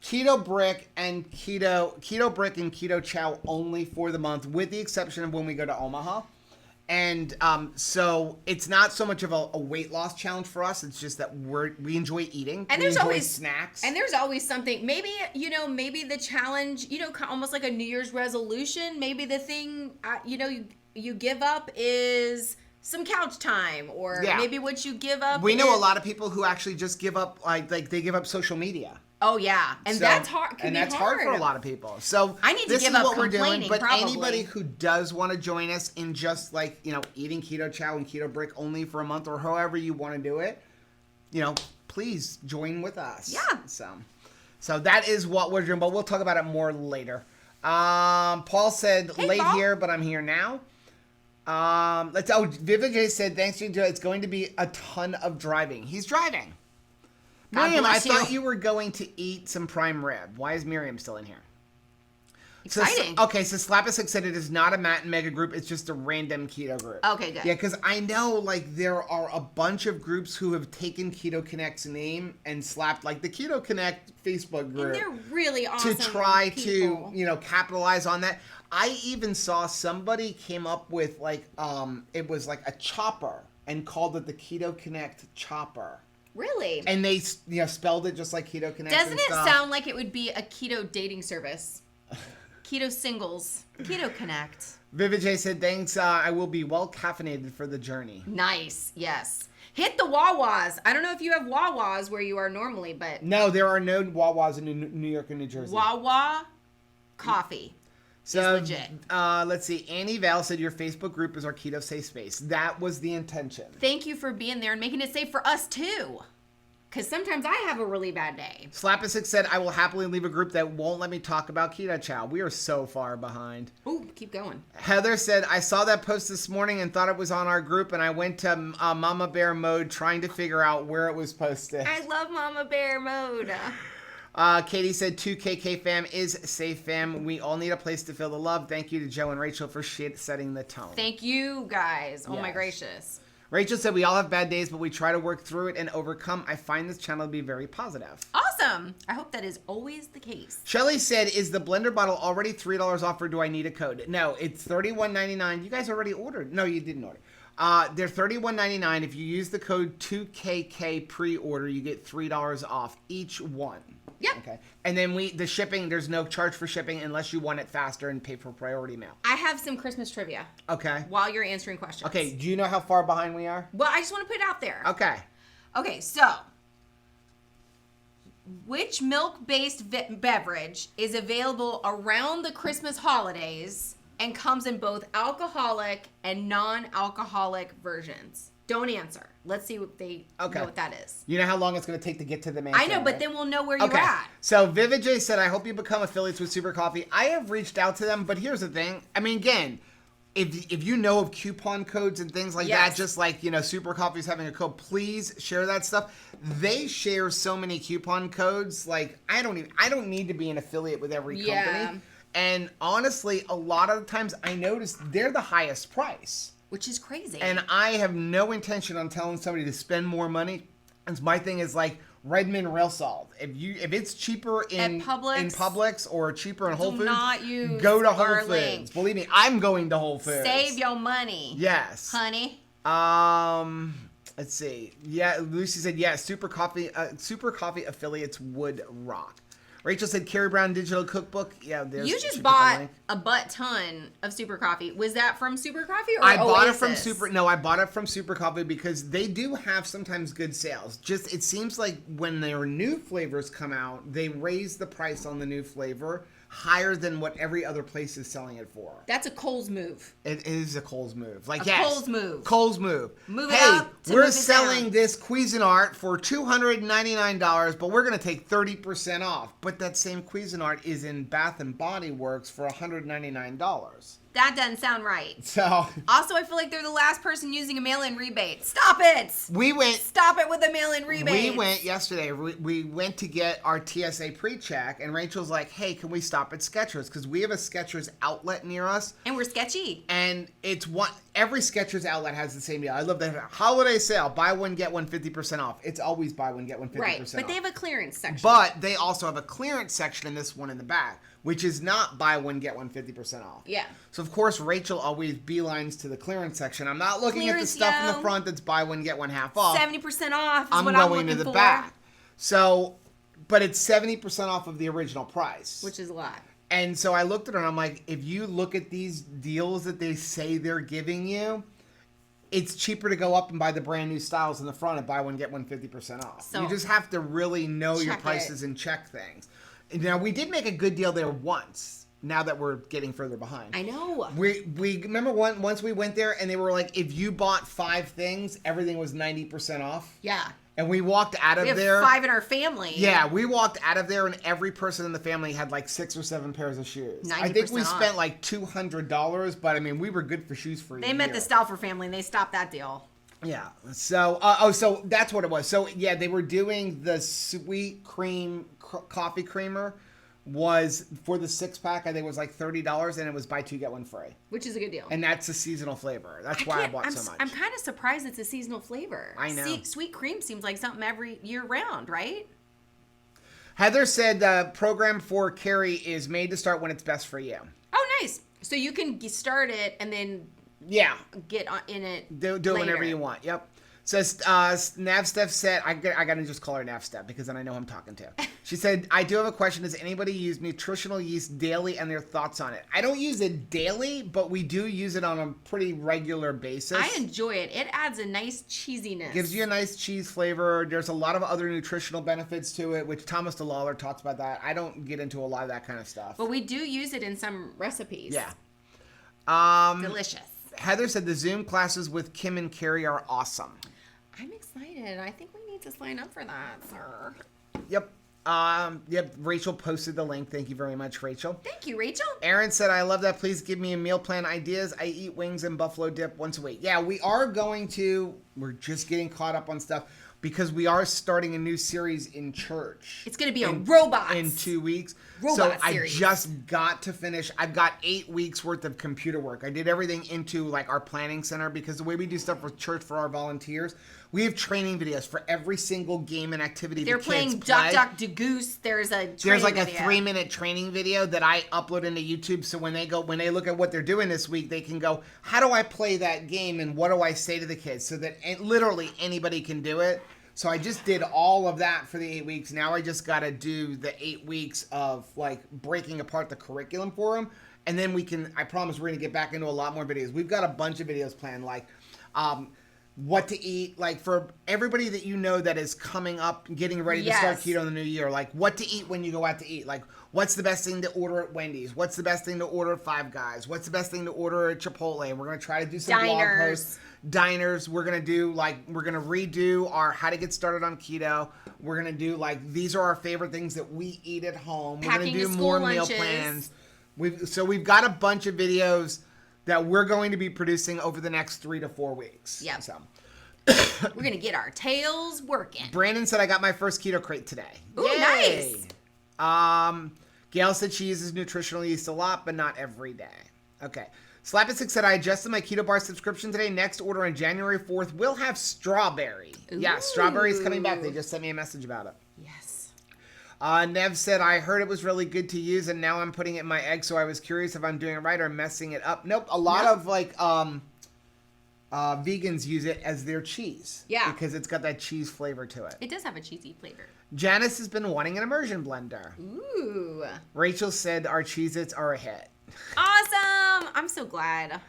keto brick and keto chow only for the month, with the exception of when we go to Omaha. And so it's not so much of a weight loss challenge for us. It's just that we enjoy eating. And we there's enjoy always snacks. And there's always something. Maybe the challenge, almost like a New Year's resolution. Maybe the thing, you give up is some couch time, or maybe what you give up. We know a lot of people who actually just give up, like they give up social media. Oh yeah, and that's hard. That's hard for a lot of people. So I need to give up complaining. But probably. Anybody who does want to join us in just like eating keto chow and keto brick only for a month, or however you want to do it, please join with us. Yeah. So that is what we're doing, but we'll talk about it more later. Paul said, hey, late Paul. here, but I'm here now. Vivid J said, thanks, it's going to be a ton of driving. He's driving. Miriam, I thought you were going to eat some prime rib. Why is Miriam still in here? Exciting. So Slapasic said it is not a Matt and Mega group. It's just a random keto group. Okay, good. Yeah, because I know like there are a bunch of groups who have taken Keto Connect's name and slapped like the Keto Connect Facebook group. And they're really awesome to try people. to capitalize on that. I even saw somebody came up with like it was like a chopper and called it the Keto Connect chopper. Really? And they spelled it just like Keto Connect. Doesn't it sound like it would be a keto dating service? Keto singles. Keto Connect. Vivid J said, thanks. I will be well caffeinated for the journey. Nice. Yes. Hit the Wawas. I don't know if you have Wawas where you are normally, but... No, there are no Wawas in New York and New Jersey. Wawa coffee. So, legit. Let's see. Annie Val said your Facebook group is our keto safe space. That was the intention. Thank you for being there and making it safe for us too. Because sometimes I have a really bad day. Slapasick said, I will happily leave a group that won't let me talk about keto chow. We are so far behind. Ooh, keep going. Heather said, I saw that post this morning and thought it was on our group, and I went to Mama Bear mode trying to figure out where it was posted. I love Mama Bear mode. Katie said, 2KK fam is safe fam. We all need a place to feel the love. Thank you to Joe and Rachel for setting the tone. Thank you, guys. Oh, my Yes. gracious. Rachel said, we all have bad days, but we try to work through it and overcome. I find this channel to be very positive. Awesome. I hope that is always the case. Shelly said, is the blender bottle already $3 off, or do I need a code? No, it's $31.99. You guys already ordered. No, you didn't order. They're $31.99. If you use the code 2KK pre-order, you get $3 off each one. Yep. Okay. And then the shipping, there's no charge for shipping unless you want it faster and pay for priority mail. I have some Christmas trivia Okay. while you're answering questions. Okay. Do you know how far behind we are? Well, I just want to put it out there. Okay. Okay, so which milk-based beverage is available around the Christmas holidays and comes in both alcoholic and non-alcoholic versions? Don't answer. Let's see what they know what that is. You know how long it's going to take to get to the answer? I know, but right? then we'll know where you're Okay. at. So Vivid J said, I hope you become affiliates with Super Coffee. I have reached out to them, but here's the thing. I mean, again, if you know of coupon codes and things like Yes. that, just like, Super Coffee's having a code, please share that stuff. They share so many coupon codes. Like, I don't need to be an affiliate with every company. And honestly, a lot of the times I notice they're the highest price. Which is crazy. And I have no intention on telling somebody to spend more money. And my thing is like Redmond Rail Salt. If it's cheaper in Publix or cheaper in Whole Foods, not use go to Whole our Foods. link. Believe me, I'm going to Whole Foods. Save your money. Yes. Honey. Let's see. Yeah, Lucy said, yeah, Super Coffee affiliates would rock. Rachel said, Carrie Brown Digital Cookbook. Yeah, there's You just Super bought link. a butt ton of Super Coffee. Was that from Super Coffee or I bought it from Oasis? I bought it from Super Coffee because they do have sometimes good sales. Just it seems like when their new flavors come out, they raise the price on the new flavor higher than what every other place is selling it for. That's a Kohl's move. It is a Kohl's move. Like, A yes. Kohl's move. Kohl's move. Move it hey, up to we're move it selling down. this Cuisinart for $299, but we're going to take 30% off. But that same Cuisinart is in Bath & Body Works for $199. That doesn't sound right. So Also, I feel like they're the last person using a mail-in rebate. Stop it! we went Stop it with the mail-in rebate. We went yesterday. We went to get our TSA pre-check, and Rachel's like, "Hey, can we stop at Skechers? Because we have a Skechers outlet near us, And we're sketchy. and it's one. Every Skechers outlet has the same deal. I love that holiday sale: buy one get one 50% off. It's always buy one get one 50% Right, off. but they have a clearance section. But they also have a clearance section in this one in the back, which is not buy one get one 50% off. Yeah. So of course Rachel always beelines to the clearance section. I'm not looking at the Clearance, stuff in yo. the front that's buy one get one half off. 70% off is I'm what I'm going looking to the for. back. So, but it's 70% off of the original price. Which is a lot. And so I looked at her and I'm like, if you look at these deals that they say they're giving you, it's cheaper to go up and buy the brand new styles in the front and buy one, get one 50% off. So- You just have to really know your Check prices it. and check things. Now, we did make a good deal there once, now that we're getting further behind. I know. We remember once we went there and they were like, if you bought 5 things, everything was 90% off. Yeah. And we walked out of We have there. 5 in our family. Yeah, we walked out of there and every person in the family had like 6 or 7 pairs of shoes. I think we 90% spent off. like $200, but I mean, we were good for shoes for a They year. met the Stauffer family and they stopped that deal. Yeah. So, so that's what it was. So yeah, they were doing the sweet cream coffee creamer was for the 6-pack. I think it was like $30, and it was buy 2 get 1 free. Which is a good deal. And that's a seasonal flavor. That's why I bought so much. I'm kind of surprised it's a seasonal flavor. I know. Sweet cream seems like something every year round, right? Heather said the program for Carrie is made to start when it's best for you. Oh, nice. So you can start it and then Yeah. get in it. Do it whenever later. you want. Yep. Says Navsteph said, I gotta just call her Navsteph because then I know who I'm talking to. She said, I do have a question. Does anybody use nutritional yeast daily and their thoughts on it? I don't use it daily, but we do use it on a pretty regular basis. I enjoy it. It adds a nice cheesiness. Gives you a nice cheese flavor. There's a lot of other nutritional benefits to it, which Thomas DeLawler talks about that. I don't get into a lot of that kind of stuff. But we do use it in some recipes. Yeah. Delicious. Heather said the Zoom classes with Kim and Carrie are awesome. I'm excited. I think we need need to sign up for that, sir. Yep. Yep. Rachel posted the link. Thank you very much, Rachel. Thank you, Rachel. Aaron said, I love that. Please give me a meal plan ideas. I eat wings and buffalo dip once a week. Yeah, we're just getting caught up on stuff because we are starting a new series in church. It's going to be a robots. In 2 weeks. Robot so series. I just got to finish. I've got 8 weeks worth of computer work. I did everything into like our planning center because the way we do stuff with church for our volunteers, we have training videos for every single game and activity They're the kids playing play. Duck Duck Goose. There's like a 3-minute training video that I upload into YouTube. So when they look at what they're doing this week, they can go, how do I play that game and what do I say to the kids? So that literally anybody can do it. So I just did all of that for the 8 weeks. Now I just got to do the 8 weeks of like breaking apart the curriculum for them. And then I promise we're going to get back into a lot more videos. We've got a bunch of videos planned, like what to eat, like for everybody that you know that is coming up, getting ready to start keto in the new year, like what to eat when you go out to eat, like what's the best thing to order at Wendy's, what's the best thing to order at Five Guys, what's the best thing to order at Chipotle. And we're going to try to do some blog posts. Diners. We're going to redo our how to get started on keto. We're going to do like, these are our favorite things that we eat at home. We're going to do more meal plans. We've got a bunch of videos that we're going to be producing over the next 3 to 4 weeks. Yeah. So we're going to get our tails working. Brandon said, I got my first keto crate today. Ooh, Yay. Nice. Gail said she uses nutritional yeast a lot, but not every day. Okay. Slap-It-Six said, I adjusted my keto bar subscription today. Next order on January 4th will have strawberry. Ooh. Yeah, strawberry is coming back. They just sent me a message about it. Yes. Nev said, I heard it was really good to use, and now I'm putting it in my egg, so I was curious if I'm doing it right or messing it up. Nope. A lot of, like, vegans use it as their cheese. Yeah. Because it's got that cheese flavor to it. It does have a cheesy flavor. Janice has been wanting an immersion blender. Ooh. Rachel said our Cheez-Its are a hit. Awesome. I'm so glad.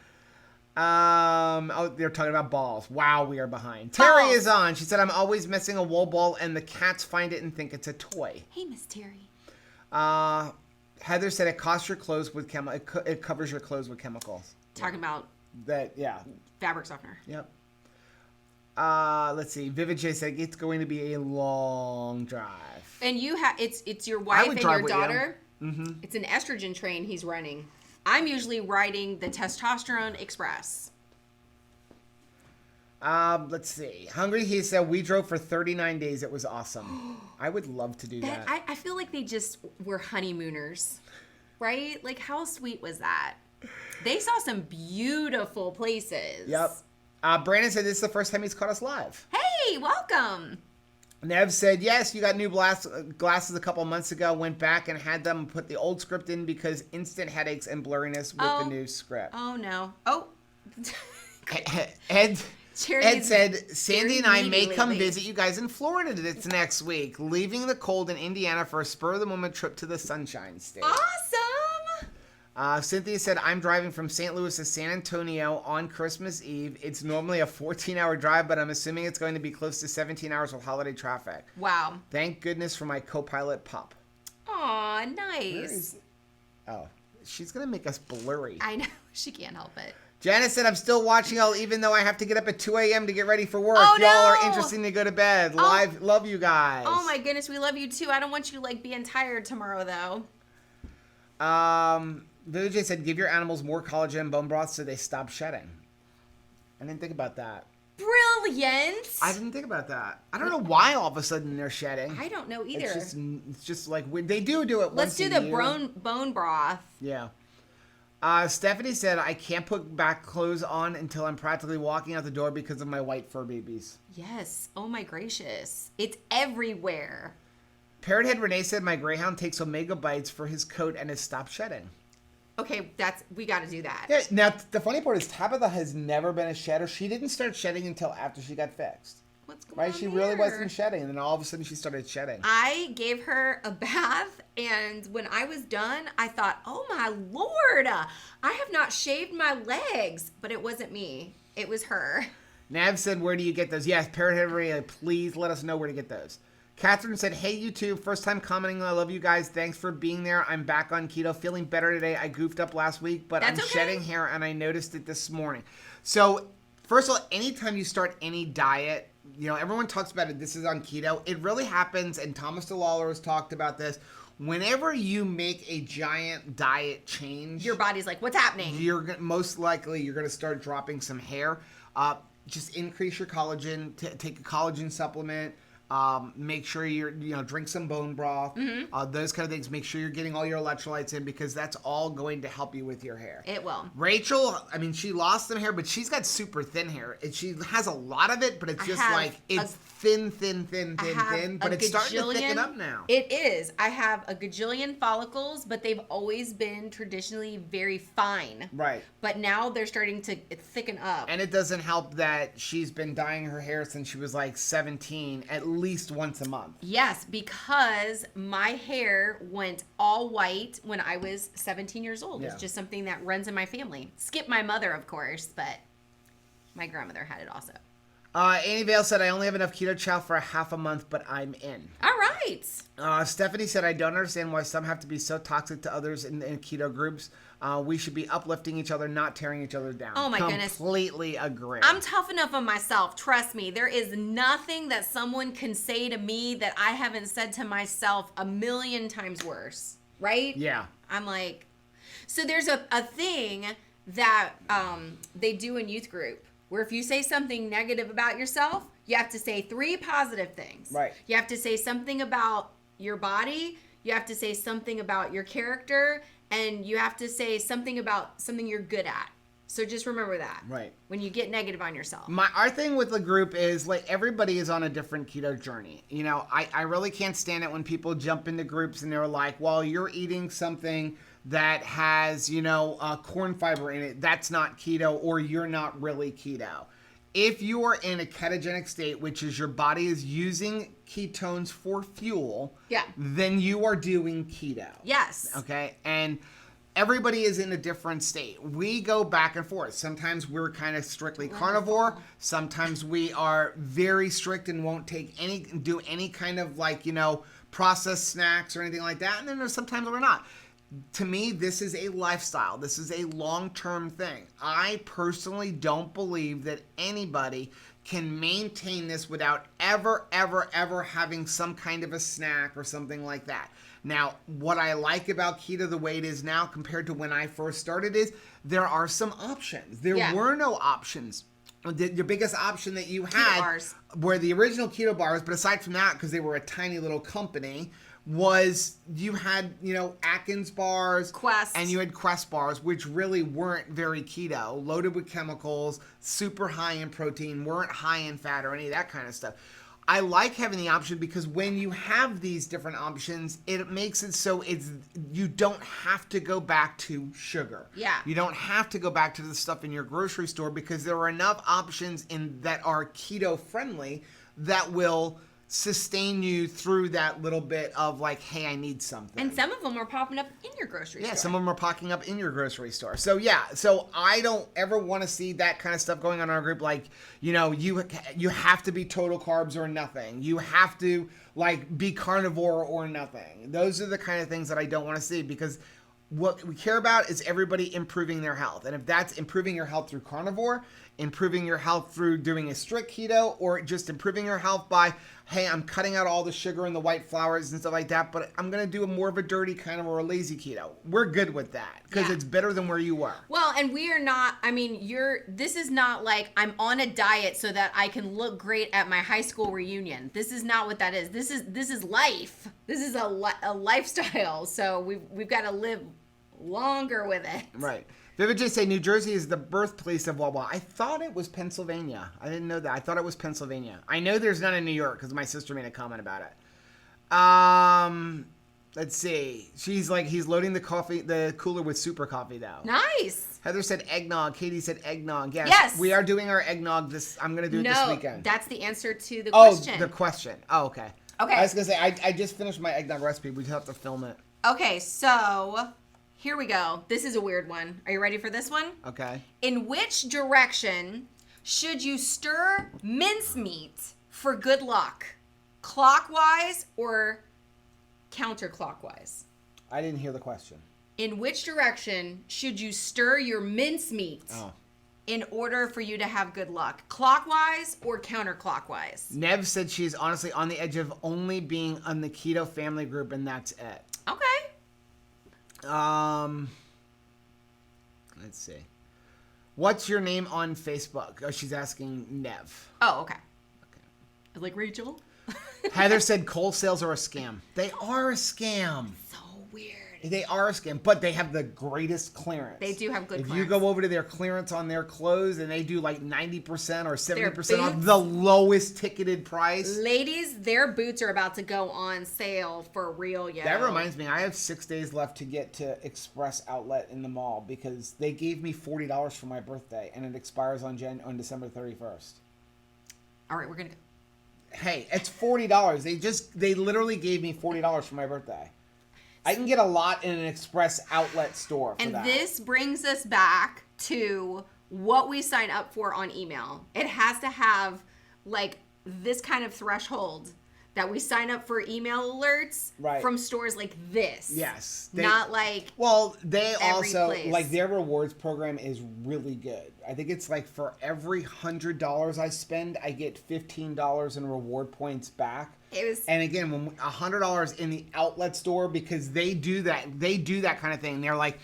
They're talking about balls. Wow, we are behind. Terry is on. She said, I'm always missing a wool ball and the cats find it and think it's a toy. Hey, Miss Terry. Heather said it costs your clothes with it covers your clothes with chemicals. Talking about that, yeah. Fabric softener. Yep. Let's see. Vivid J said it's going to be a long drive. And you have it's your wife and your daughter. Mm-hmm. It's an estrogen train he's running. I'm usually riding the testosterone express. Let's see. Hungry, he said, we drove for 39 days. It was awesome. I would love to do that. I feel like they just were honeymooners, right? Like, how sweet was that? They saw some beautiful places. Yep. Brandon said this is the first time he's caught us live. Hey, welcome. Nev said, yes, you got new glasses a couple months ago. Went back and had them put the old script in because instant headaches and blurriness with the new script. Oh, no. Oh. Ed said, Sandy and I may come visit you guys in Florida this next week, leaving the cold in Indiana for a spur-of-the-moment trip to the Sunshine State. Awesome! Cynthia said, I'm driving from St. Louis to San Antonio on Christmas Eve. It's normally a 14-hour drive, but I'm assuming it's going to be close to 17 hours with holiday traffic. Wow. Thank goodness for my co-pilot pup. Aw, nice. She's going to make us blurry. I know. She can't help it. Janice said, I'm still watching y'all even though I have to get up at 2 a.m. to get ready for work. Oh, y'all are interesting to go to bed. Live, love you guys. Oh, my goodness. We love you, too. I don't want you, being tired tomorrow, though. Vijay said, give your animals more collagen and bone broth so they stop shedding. I didn't think about that. Brilliant. I didn't think about that. I don't know why all of a sudden they're shedding. I don't know either. It's just like they do it once a year. Let's do the bone broth. Yeah. Stephanie said, I can't put back clothes on until I'm practically walking out the door because of my white fur babies. Yes. Oh, my gracious. It's everywhere. Parrothead Renee said, my Greyhound takes Omega Bites for his coat and has stopped shedding. Okay, we got to do that. Yeah, now, the funny part is Tabitha has never been a shedder. She didn't start shedding until after she got fixed. What's going on She really wasn't shedding, and then all of a sudden she started shedding. I gave her a bath, and when I was done, I thought, oh my Lord, I have not shaved my legs. But it wasn't me. It was her. Nav said, where do you get those? Yes, Parrothead Renee, please let us know where to get those. Catherine said, hey, YouTube, first time commenting. I love you guys. Thanks for being there. I'm back on keto. Feeling better today. I goofed up last week, but I'm shedding hair, and I noticed it this morning. So, first of all, anytime you start any diet, everyone talks about it. This is on keto. It really happens, and Thomas DeLawler has talked about this. Whenever you make a giant diet change, Your body's like, what's happening? Most likely you're going to start dropping some hair. Just increase your collagen. Take a collagen supplement. Make sure drink some bone broth. Those kind of things. Make sure you're getting all your electrolytes in, because that's all going to help you with your hair. It will. Rachel, I mean, she lost some hair, but she's got super thin hair. And she has a lot of it, but it's just it's thin, but it's starting to thicken up now. It is. I have a gajillion follicles, but they've always been traditionally very fine. Right. But now they're starting to thicken up. And it doesn't help that she's been dyeing her hair since she was like 17, at least once a month. Yes, because my hair went all white when I was 17 years old. It's just something that runs in my family. Skip my mother, of course, but my grandmother had it also. Annie Vale said, I only have enough keto chow for a half a month, but I'm in. All right. Stephanie said, I don't understand why some have to be so toxic to others in keto groups. We should be uplifting each other, not tearing each other down. Oh my goodness. Completely agree. I'm tough enough on myself. Trust me. There is nothing that someone can say to me that I haven't said to myself a million times worse. Right? Yeah. I'm like, so there's a thing that they do in youth group, where if you say something negative about yourself, you have to say 3 positive things. Right. You have to say something about your body. You have to say something about your character. And you have to say something about something you're good at. So just remember that. Right. When you get negative on yourself. Our thing with the group is, like, everybody is on a different keto journey. I really can't stand it when people jump into groups and they're like, well, you're eating something that has, corn fiber in it. That's not keto, or you're not really keto. If you are in a ketogenic state, which is your body is using ketones for fuel, then you are doing keto. Yes. Okay? And everybody is in a different state. We go back and forth. Sometimes we're kind of strictly carnivore. Sometimes we are very strict and won't do any kind of processed snacks or anything like that. And then there's sometimes we're not. To me, this is a lifestyle. This is a long-term thing. I personally don't believe that anybody can maintain this without ever having some kind of a snack or something like that. Now, what I like about keto the way it is now compared to when I first started is there are some options. There were no options. Your biggest option that you had were the original keto bars, but aside from that, because they were a tiny little company, was you had, Atkins bars, Quest, and you had Quest bars, which really weren't very keto, loaded with chemicals, super high in protein, weren't high in fat or any of that kind of stuff. I like having the option because when you have these different options, it makes it so you don't have to go back to sugar. Yeah. You don't have to go back to the stuff in your grocery store because there are enough options that are keto friendly that will sustain you through that little bit of like, hey, I need something. And some of them are popping up in your grocery store. Yeah, some of them are popping up in your grocery store. So I don't ever want to see that kind of stuff going on in our group. Like, you have to be total carbs or nothing. You have to be carnivore or nothing. Those are the kind of things that I don't want to see, because what we care about is everybody improving their health. And if that's improving your health through carnivore, improving your health through doing a strict keto, or just improving your health by, hey, I'm cutting out all the sugar and the white flours and stuff like that, but I'm going to do more of a dirty kind of or a lazy keto. We're good with that because it's better than where you were. Well, and we are not, this is not like I'm on a diet so that I can look great at my high school reunion. This is not what that is. This is life. This is a lifestyle. So we've got to live longer with it. Right. Vivid J say New Jersey is the birthplace of Wawa. I thought it was Pennsylvania. I didn't know that. I thought it was Pennsylvania. I know there's none in New York because my sister made a comment about it. Let's see. She's like, he's loading the cooler with super coffee though. Nice. Heather said eggnog. Katie said eggnog. Yes. We are doing our eggnog I'm going to do it this weekend. That's the answer to the question. Oh, the question. Oh, okay. Okay. I was going to say, I just finished my eggnog recipe. We just have to film it. Okay, so here we go. This is a weird one. Are you ready for this one? Okay. In which direction should you stir mincemeat for good luck? Clockwise or counterclockwise? I didn't hear the question. In which direction should you stir your mincemeat? Oh. in order for you to have good luck? Clockwise or counterclockwise? Nev said she's honestly on the edge of only being on the keto family group, and that's it. Okay. Let's see. What's your name on Facebook? Oh, she's asking Nev. Oh, okay. Like Rachel? Heather said coal sales are a scam. They are a scam. So weird. They are a scam, but they have the greatest clearance. They do have good If clearance. you go over to their clearance on their clothes and they do like 90% or 70% off boots? the lowest ticketed price. Ladies, their boots are about to go on sale for real, yo. That reminds me, I have 6 days left to get to Express Outlet in the mall because they gave me $40 for my birthday and it expires on December 31st. All right, we're going to go. Hey, it's $40. They literally gave me $40 for my birthday. I can get a lot in an Express Outlet store for And that. this brings us back to what we sign up for on email. It has to have like this kind of threshold that we sign up for email alerts from stores like this. Yes. Not like well, they also place. like their rewards program is really good. I think it's like for every $100 I spend, I get $15 in reward points back. And again, when $100 in the outlet store, because they do that kind of thing. They're like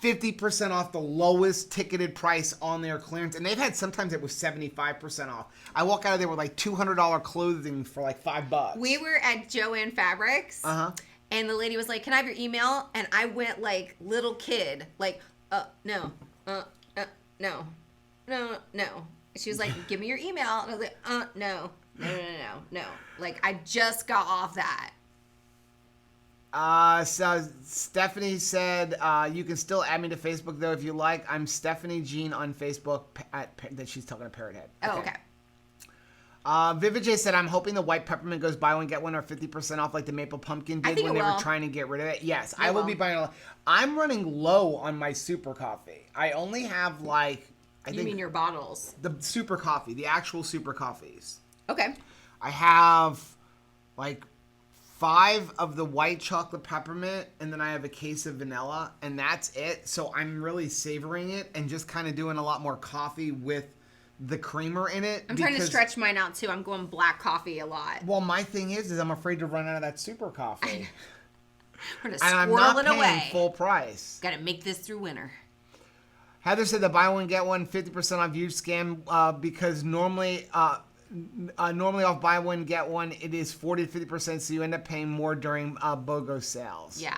50% off the lowest ticketed price on their clearance, and they've had sometimes it was 75% off. I walk out of there with like $200 clothing for like $5. We were at Joann Fabrics, and the lady was like, "Can I have your email?" And I went like little kid, like, no. She was like, "Give me your email," and I was like, no. Like, I just got off that. So Stephanie said, you can still add me to Facebook though if you like. I'm Stephanie Jean on Facebook that she's talking to Parrot Head. Oh, okay. Vivid J said, I'm hoping the white peppermint goes buy one, get one or 50% off like the maple pumpkin did when they were trying to get rid of it. Yes, I will be buying a lot. I'm running low on my super coffee. I only have like, You mean your bottles? The super coffee, the actual super coffees. Okay. I have like 5 of the white chocolate peppermint, and then I have a case of vanilla, and that's it. So I'm really savoring it and just kind of doing a lot more coffee with the creamer in it. I'm trying to stretch mine out too. I'm going black coffee a lot. Well, my thing is I'm afraid to run out of that super coffee. We're gonna and I'm squirrel not it paying away. Full price. Got to make this through winter. Heather said the buy one get one 50% off huge scam because normally off buy one get one it is 40 to 50%, so you end up paying more during BOGO sales. Yeah.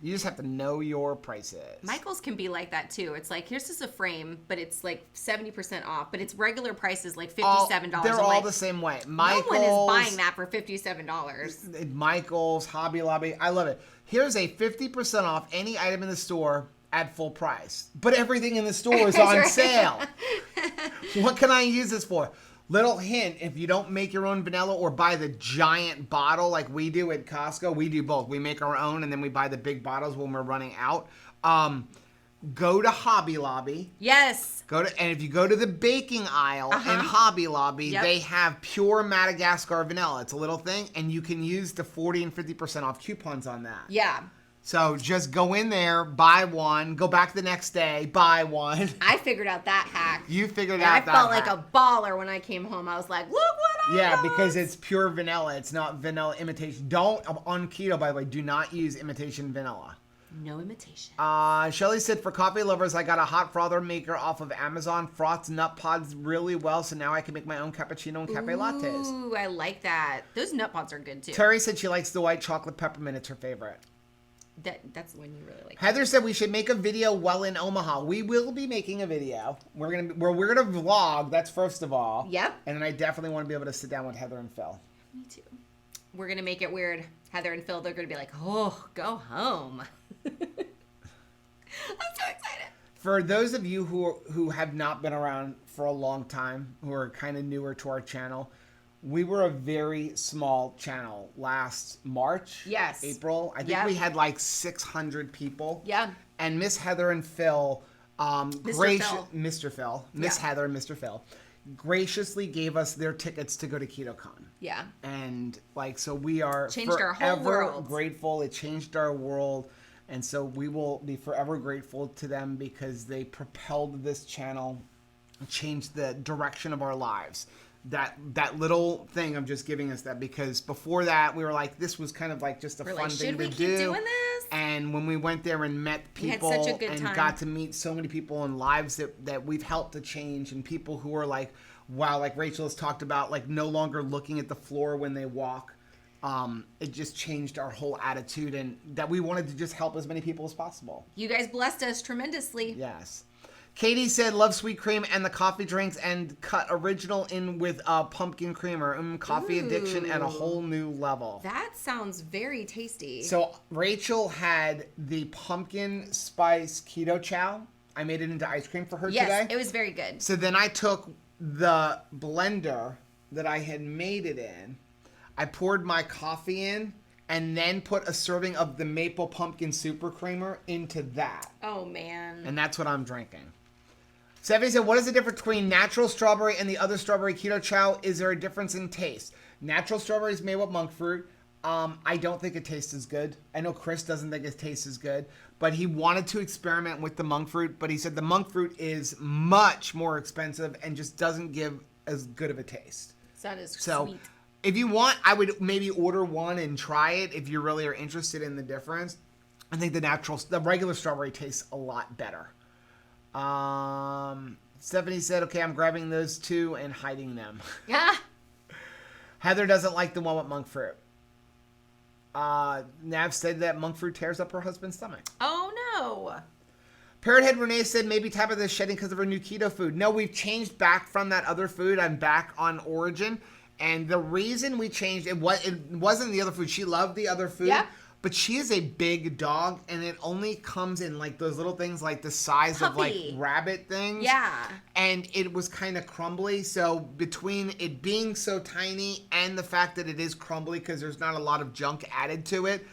You just have to know your prices. Michael's can be like that too. It's like, here's just a frame, but it's like 70% off, but its regular price is like $57. They're all the same way. No one is buying that for $57. Michael's, Hobby Lobby, I love it. Here's a 50% off any item in the store at full price, but everything in the store is on sale. What can I use this for? Little hint, if you don't make your own vanilla or buy the giant bottle like we do at Costco, we do both. We make our own and then we buy the big bottles when we're running out. Go to Hobby Lobby. Yes. And if you go to the baking aisle in Hobby Lobby, they have pure Madagascar vanilla. It's a little thing, and you can use the 40 and 50% off coupons on that. Yeah. So just go in there, buy one, go back the next day, buy one. I figured out that hack. You figured and out that I felt hack. like a baller when I came home. I was like, look what I got. Because it's pure vanilla. It's not vanilla imitation. On keto, by the way, do not use imitation vanilla. No imitation. Shelly said, for coffee lovers, I got a hot frother maker off of Amazon. Froths nut pods really well, so now I can make my own cappuccino and cafe lattes. Ooh, I like that. Those nut pods are good too. Terry said she likes the white chocolate peppermint. It's her favorite. That's the one you really like. Heather said we should make a video while in Omaha. We will be making a video. We're gonna vlog. That's first of all. Yep. And then I definitely want to be able to sit down with Heather and Phil. Me too. We're gonna make it weird. Heather and Phil, they're gonna be like, "Oh, go home." I'm so excited. For those of you who have not been around for a long time, who are kind of newer to our channel, we were a very small channel last March. Yes. April. I think we had like 600 people. Yeah. And Miss Heather and Phil, Mr. Phil, Miss Heather and Mr. Phil, graciously gave us their tickets to go to KetoCon. Yeah. And so we are changed our whole world. Grateful. It changed our world. And so we will be forever grateful to them because they propelled this channel changed the direction of our lives. That little thing of just giving us that, because before that we were like, this was kind of like just a fun thing to do. Should we keep doing this? And when we went there and met people had such a good and time. got to meet so many people in lives that we've helped to change, and people who are like, wow, like Rachel has talked about, like no longer looking at the floor when they walk. It just changed our whole attitude, and that we wanted to just help as many people as possible. You guys blessed us tremendously. Yes. Katie said, love sweet cream and the coffee drinks, and cut original in with pumpkin creamer. Coffee addiction at a whole new level. That sounds very tasty. So Rachel had the pumpkin spice keto chow. I made it into ice cream for her today. Yes, it was very good. So then I took the blender that I had made it in. I poured my coffee in, and then put a serving of the maple pumpkin super creamer into that. Oh, man. And that's what I'm drinking. Stephanie said, what is the difference between natural strawberry and the other strawberry keto chow? Is there a difference in taste? Natural strawberry is made with monk fruit. I don't think it tastes as good. I know Chris doesn't think it tastes as good, but he wanted to experiment with the monk fruit, but he said the monk fruit is much more expensive and just doesn't give as good of a taste. That is So sweet. if you want, I would maybe order one and try it if you really are interested in the difference. I think the regular strawberry tastes a lot better. Stephanie said, okay, I'm grabbing those two and hiding them. Yeah. Heather doesn't like the one with monk fruit. Nav said that monk fruit tears up her husband's stomach. Oh, no. Parrothead Renee said maybe Tabitha is shedding because of her new keto food. No, we've changed back from that other food. I'm back on Origin. And the reason we changed, it wasn't the other food. She loved the other food. Yeah. But she is a big dog, and it only comes in like those little things like the size of like Puppy. rabbit things. Yeah. And it was kind of crumbly. So between it being so tiny and the fact that it is crumbly because there's not a lot of junk added to it,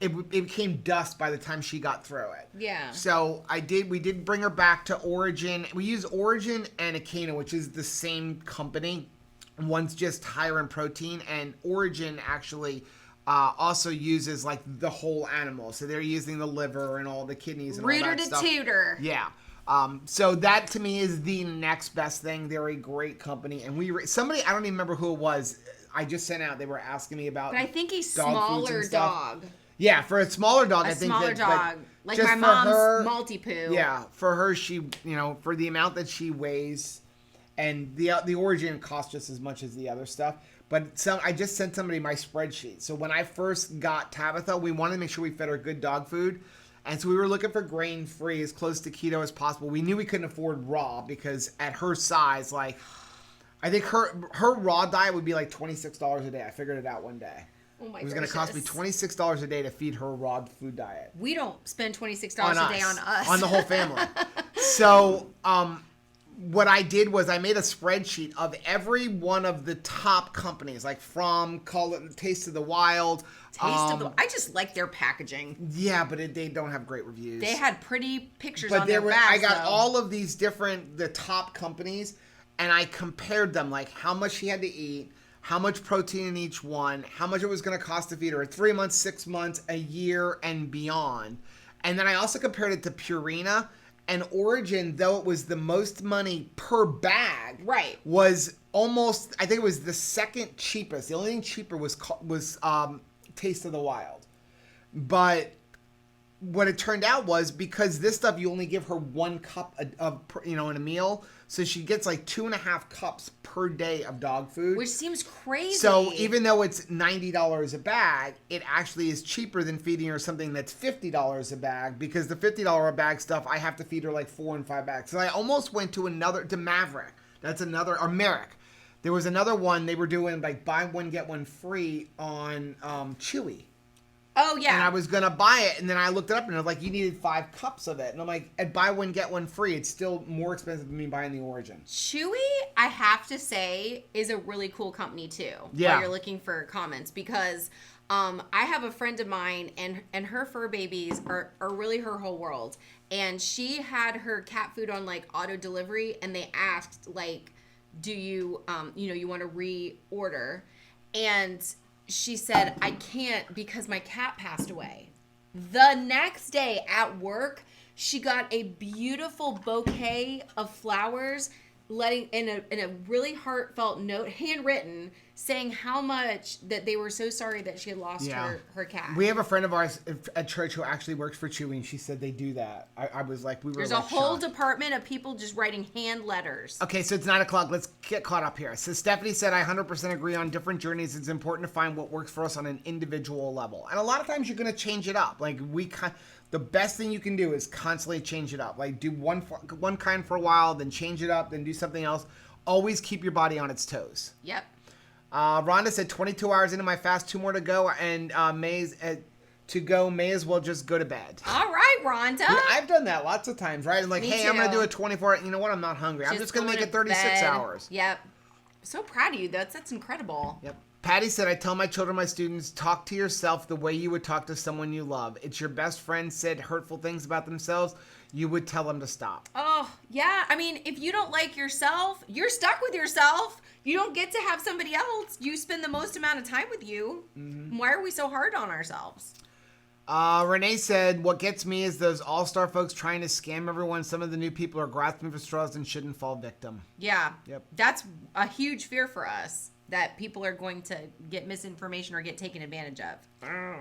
it became dust by the time she got through it. Yeah. So we did bring her back to Origin. We use Origin and Akena, which is the same company. One's just higher in protein, and Origin actually also uses like the whole animal. So they're using the liver and all the kidneys and all Rooter that to stuff. tutor. Yeah. So that to me is the next best thing. They're a great company, and somebody, I don't even remember who it was, I just sent out, they were asking me about. But I think a dog foods smaller and stuff. dog. Yeah, for a smaller dog, I think smaller dog. Like just my for mom's her, multi-poo. Yeah, for her, she, for the amount that she weighs, and the Origin costs just as much as the other stuff. But I just sent somebody my spreadsheet. So when I first got Tabitha, we wanted to make sure we fed her good dog food. And so we were looking for grain-free, as close to keto as possible. We knew we couldn't afford raw because at her size, like, I think her raw diet would be like $26 a day. I figured it out one day. Oh my It was going to cost me $26 a day to feed her raw food diet. We don't spend $26 a day on us. On the whole family. So, what I did was I made a spreadsheet of every one of the top companies, like call it Taste of the Wild. I just like their packaging. Yeah, but they don't have great reviews. They had pretty pictures but on their bags. I got though. all of these the top companies, and I compared them, like how much she had to eat, how much protein in each one, how much it was going to cost to feed her, 3 months, 6 months, a year, and beyond. And then I also compared it to Purina. And Origin, though it was the most money per bag, right, was almost, I think it was the second cheapest. The only thing cheaper was Taste of the Wild. But what it turned out was, because this stuff you only give her 1 cup of in a meal, so she gets like 2.5 cups per day of dog food, which seems crazy. So even though it's $90 a bag, it actually is cheaper than feeding her something that's $50 a bag, because the $50 a bag stuff I have to feed her like 4 and 5 bags. So I almost went to Maverick. That's another, or Merrick. There was another one they were doing like buy one get one free on Chewy. Oh, yeah. And I was going to buy it, and then I looked it up, and it was like, you needed 5 cups of it. And I'm like, at buy one, get one free, it's still more expensive than me buying the Origin. Chewy, I have to say, is a really cool company, too. Yeah. While you're looking for comments, because I have a friend of mine, and her fur babies are really her whole world. And she had her cat food on, like, auto delivery, and they asked, like, do you, you want to reorder? And she said, I can't because my cat passed away. The next day at work, She got a beautiful bouquet of flowers, letting in a really heartfelt note, handwritten, saying how much that they were so sorry that she had lost her cat. We have a friend of ours at church who actually works for Chewy, and she said they do that. I was like, There's a whole department of people just writing hand letters. Okay, so it's 9 o'clock. Let's get caught up here. So Stephanie said, I 100% agree on different journeys. It's important to find what works for us on an individual level. And a lot of times you're going to change it up. Like the best thing you can do is constantly change it up. Like do one kind for a while, then change it up, then do something else. Always keep your body on its toes. Yep. Rhonda said 22 hours into my fast, 2 more to go, and may as well just go to bed. All right, Rhonda. Yeah, I've done that lots of times, right? I'm like, Me hey, too. I'm going to do a 24. You know what? I'm not hungry. I'm just going to make it 36 hours. Yep. So proud of you. That's incredible. Yep. Patty said, I tell my children, my students, talk to yourself the way you would talk to someone you love. It's your best friend said hurtful things about themselves. You would tell them to stop. Oh, yeah. I mean, if you don't like yourself, you're stuck with yourself. You don't get to have somebody else. You spend the most amount of time with you. Mm-hmm. Why are we so hard on ourselves? Renee said, what gets me is those all-star folks trying to scam everyone. Some of the new people are grasping for straws and shouldn't fall victim. Yeah. Yep. That's a huge fear for us, that people are going to get misinformation or get taken advantage of.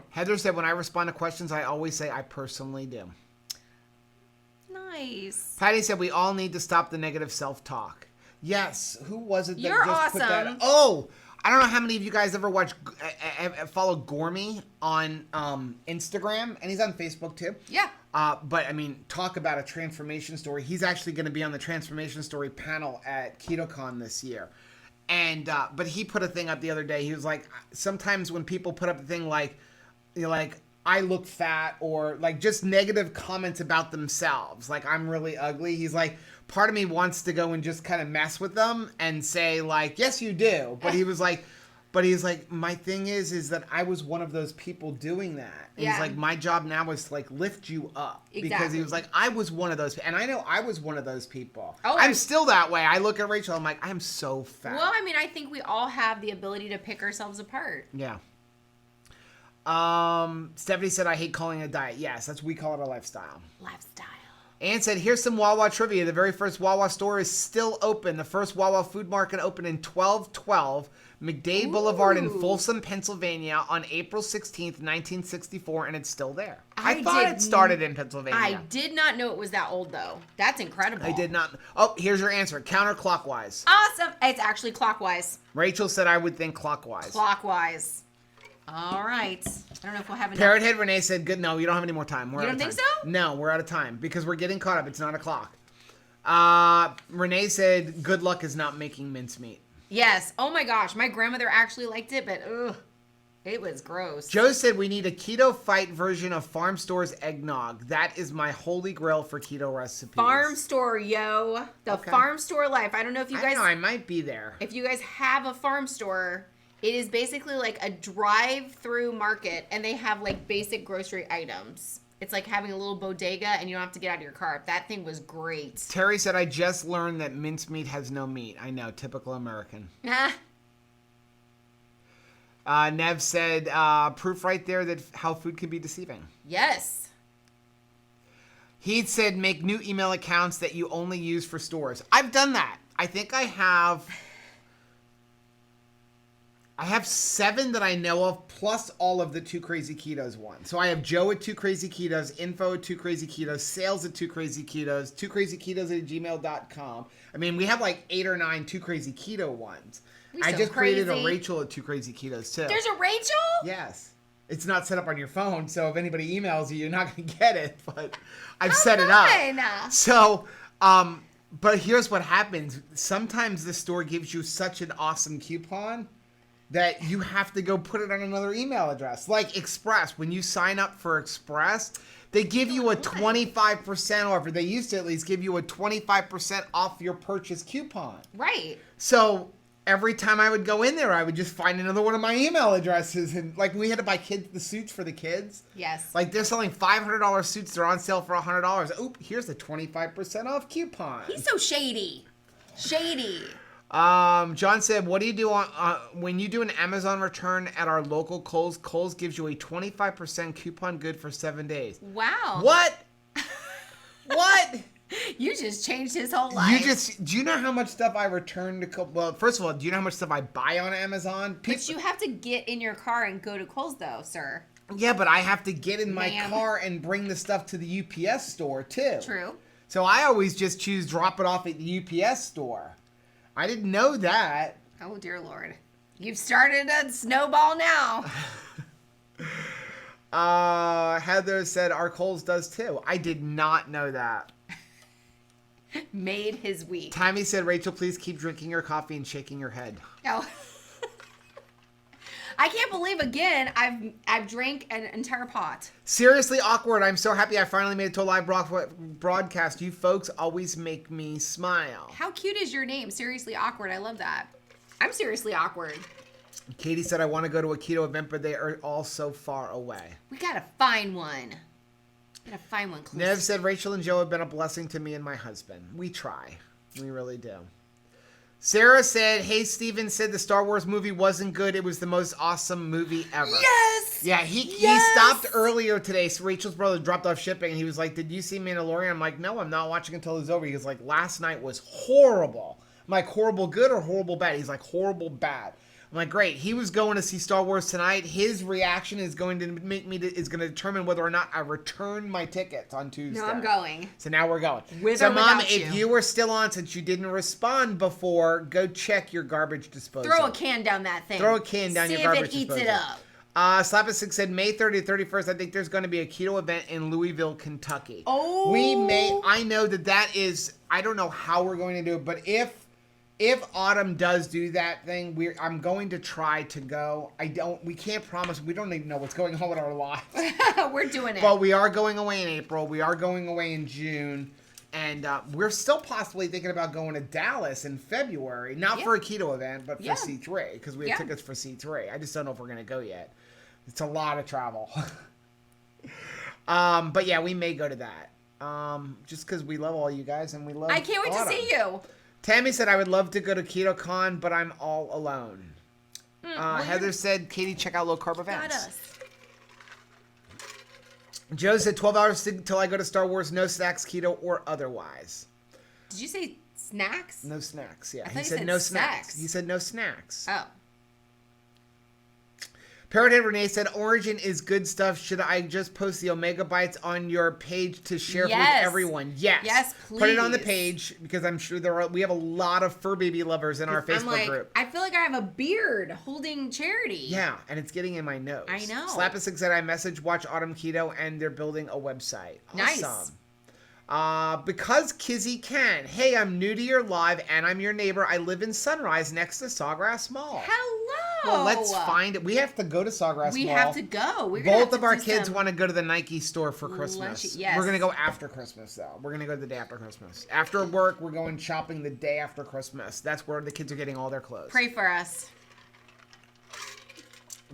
Heather said, when I respond to questions, I always say, I personally do. Nice. Patty said, we all need to stop the negative self-talk. Yes. Who was it that You're just awesome. put that? Oh, I don't know how many of you guys ever follow Gormy on Instagram, and he's on Facebook too. Yeah. But I mean, talk about a transformation story. He's actually going to be on the transformation story panel at KetoCon this year. And but he put a thing up the other day. He was like, sometimes when people put up a thing like, you know, like, I look fat, or like just negative comments about themselves, like I'm really ugly, he's like, part of me wants to go and just kind of mess with them and say like, yes you do, but he's like, my thing is that I was one of those people doing that. And he's like, my job now is to like lift you up. Exactly. Because he was like, I was one of those, and I know I was one of those people. I'm still that way. I look at Rachel, I'm like, I'm so fat. Well, I mean, I think we all have the ability to pick ourselves apart. Yeah. Stephanie said, I hate calling it a diet. Yes, we call it a lifestyle. Ann said, here's some Wawa trivia. The very first Wawa store is still open. The first Wawa food market opened in 1212 McDade Boulevard in Folsom, Pennsylvania on April 16th, 1964, and it's still there. I thought it started in Pennsylvania. I did not know it was that old, though. That's incredible. I did not. Oh, here's your answer. Counterclockwise. Awesome. It's actually clockwise. Rachel said I would think clockwise. Clockwise. All right. I don't know if we'll have enough. Parrothead Renee said, good. No, you don't have any more time. You don't think so? No, we're out of time because we're getting caught up. It's 9 o'clock. Renee said, good luck is not making mincemeat. Yes. Oh my gosh. My grandmother actually liked it, but ugh, it was gross. Joe said, we need a keto fight version of Farm Store's eggnog. That is my holy grail for keto recipes. Farm Store, yo. The Farm Store life. I don't know if you guys... I might be there. If you guys have a Farm Store... It is basically like a drive-through market, and they have like basic grocery items. It's like having a little bodega, and you don't have to get out of your car. That thing was great. Terry said, I just learned that mincemeat has no meat. I know, typical American. Nev said, proof right there that how food can be deceiving. Yes. He said, make new email accounts that you only use for stores. I've done that. I think I have 7 that I know of, plus all of the 2 Crazy Ketos ones. So I have Joe at 2 Crazy Ketos, info at 2 Crazy Ketos, sales at 2 Crazy Ketos, 2crazyketos@gmail.com. I mean, we have like 8 or 9 2 Crazy Keto ones. I just created a Rachel at 2 Crazy Ketos too. There's a Rachel? Yes. It's not set up on your phone, so if anybody emails you, you're not going to get it, but I've set it up. So, but here's what happens. Sometimes the store gives you such an awesome coupon that you have to go put it on another email address. Like Express, when you sign up for Express, they give you a 25% off, or they used to at least give you a 25% off your purchase coupon. Right. So every time I would go in there, I would just find another one of my email addresses. And like we had to buy the suits for the kids. Yes. Like they're selling $500 suits. They're on sale for $100. Oop, here's the 25% off coupon. He's so shady. Shady. John said, what do you do when you do an Amazon return at our local Kohl's? Kohl's gives you a 25% coupon good for 7 days. Wow. What? What? You just changed his whole life. Do you know how much stuff I return to well, first of all, do you know how much stuff I buy on Amazon? But you have to get in your car and go to Kohl's, though, sir. Yeah, but I have to get in my car and bring the stuff to the UPS store, too. True. So I always just choose drop it off at the UPS store. I didn't know that. Oh, dear Lord. You've started a snowball now. Heather said our Kohl's does, too. I did not know that. Made his week. Tammy said, Rachel, please keep drinking your coffee and shaking your head. Oh. I can't believe, again, I've drank an entire pot. Seriously awkward. I'm so happy I finally made it to a live broadcast. You folks always make me smile. How cute is your name? Seriously awkward. I love that. I'm seriously awkward. Katie said, I want to go to a keto event, but they are all so far away. We gotta find one. Gotta find one close. Nev said, Rachel and Joe have been a blessing to me and my husband. We try. We really do. Sarah said, hey, Steven said the Star Wars movie wasn't good. It was the most awesome movie ever. Yes! Yeah, he stopped earlier today. So Rachel's brother dropped off shipping, and he was like, did you see Mandalorian? I'm like, no, I'm not watching until it's over. He was like, last night was horrible. I'm like, horrible good or horrible bad? He's like, horrible bad. I'm like, great. He was going to see Star Wars tonight. His reaction is going to is going to determine whether or not I return my tickets on Tuesday. No, I'm going. So now we're going. With so, or Mom, without if you were still on, since you didn't respond before, go check your garbage disposal. Throw a can down that thing. Throw a can down your garbage disposal. See if it eats it up. Slap6 said May 30th, 31st. I think there's going to be a keto event in Louisville, Kentucky. Oh. I know that is. I don't know how we're going to do it, but if Autumn does do that thing, I'm going to try to go. We can't promise. We don't even know what's going on with our lives. We're doing it. But we are going away in April. We are going away in June. And we're still possibly thinking about going to Dallas in February. Not for a keto event, but for C3. Because we have tickets for C3. I just don't know if we're going to go yet. It's a lot of travel. But yeah, we may go to that. Just because we love all you guys and we love I can't wait Autumn. to see you. Tammy said, I would love to go to KetoCon, but I'm all alone. Heather said, Katie, check out low-carb events. Got us. Joe said, 12 hours till I go to Star Wars, no snacks, keto or otherwise. Did you say snacks? No snacks, yeah. I He thought you said said no sex. snacks. He said no snacks. Oh. Parrothead Renee said, Origin is good stuff. Should I just post the Omega Bites on your page to share with everyone? Yes. Yes, please. Put it on the page because I'm sure we have a lot of fur baby lovers in our Facebook group. I feel like I have a beard holding Charity. Yeah, and it's getting in my nose. I know. Slap6 said, I messaged Watch Autumn Keto and they're building a website. Nice. Awesome. Because Kizzy can. Hey, I'm new to your live and I'm your neighbor. I live in Sunrise next to Sawgrass Mall. Hello. Well, let's find it. We have to go to Sawgrass Mall. We have to go. Both of our kids want to go to the Nike store for Christmas. Yes. We're going to go after Christmas, though. We're going to go the day after Christmas. After work, we're going shopping the day after Christmas. That's where the kids are getting all their clothes. Pray for us.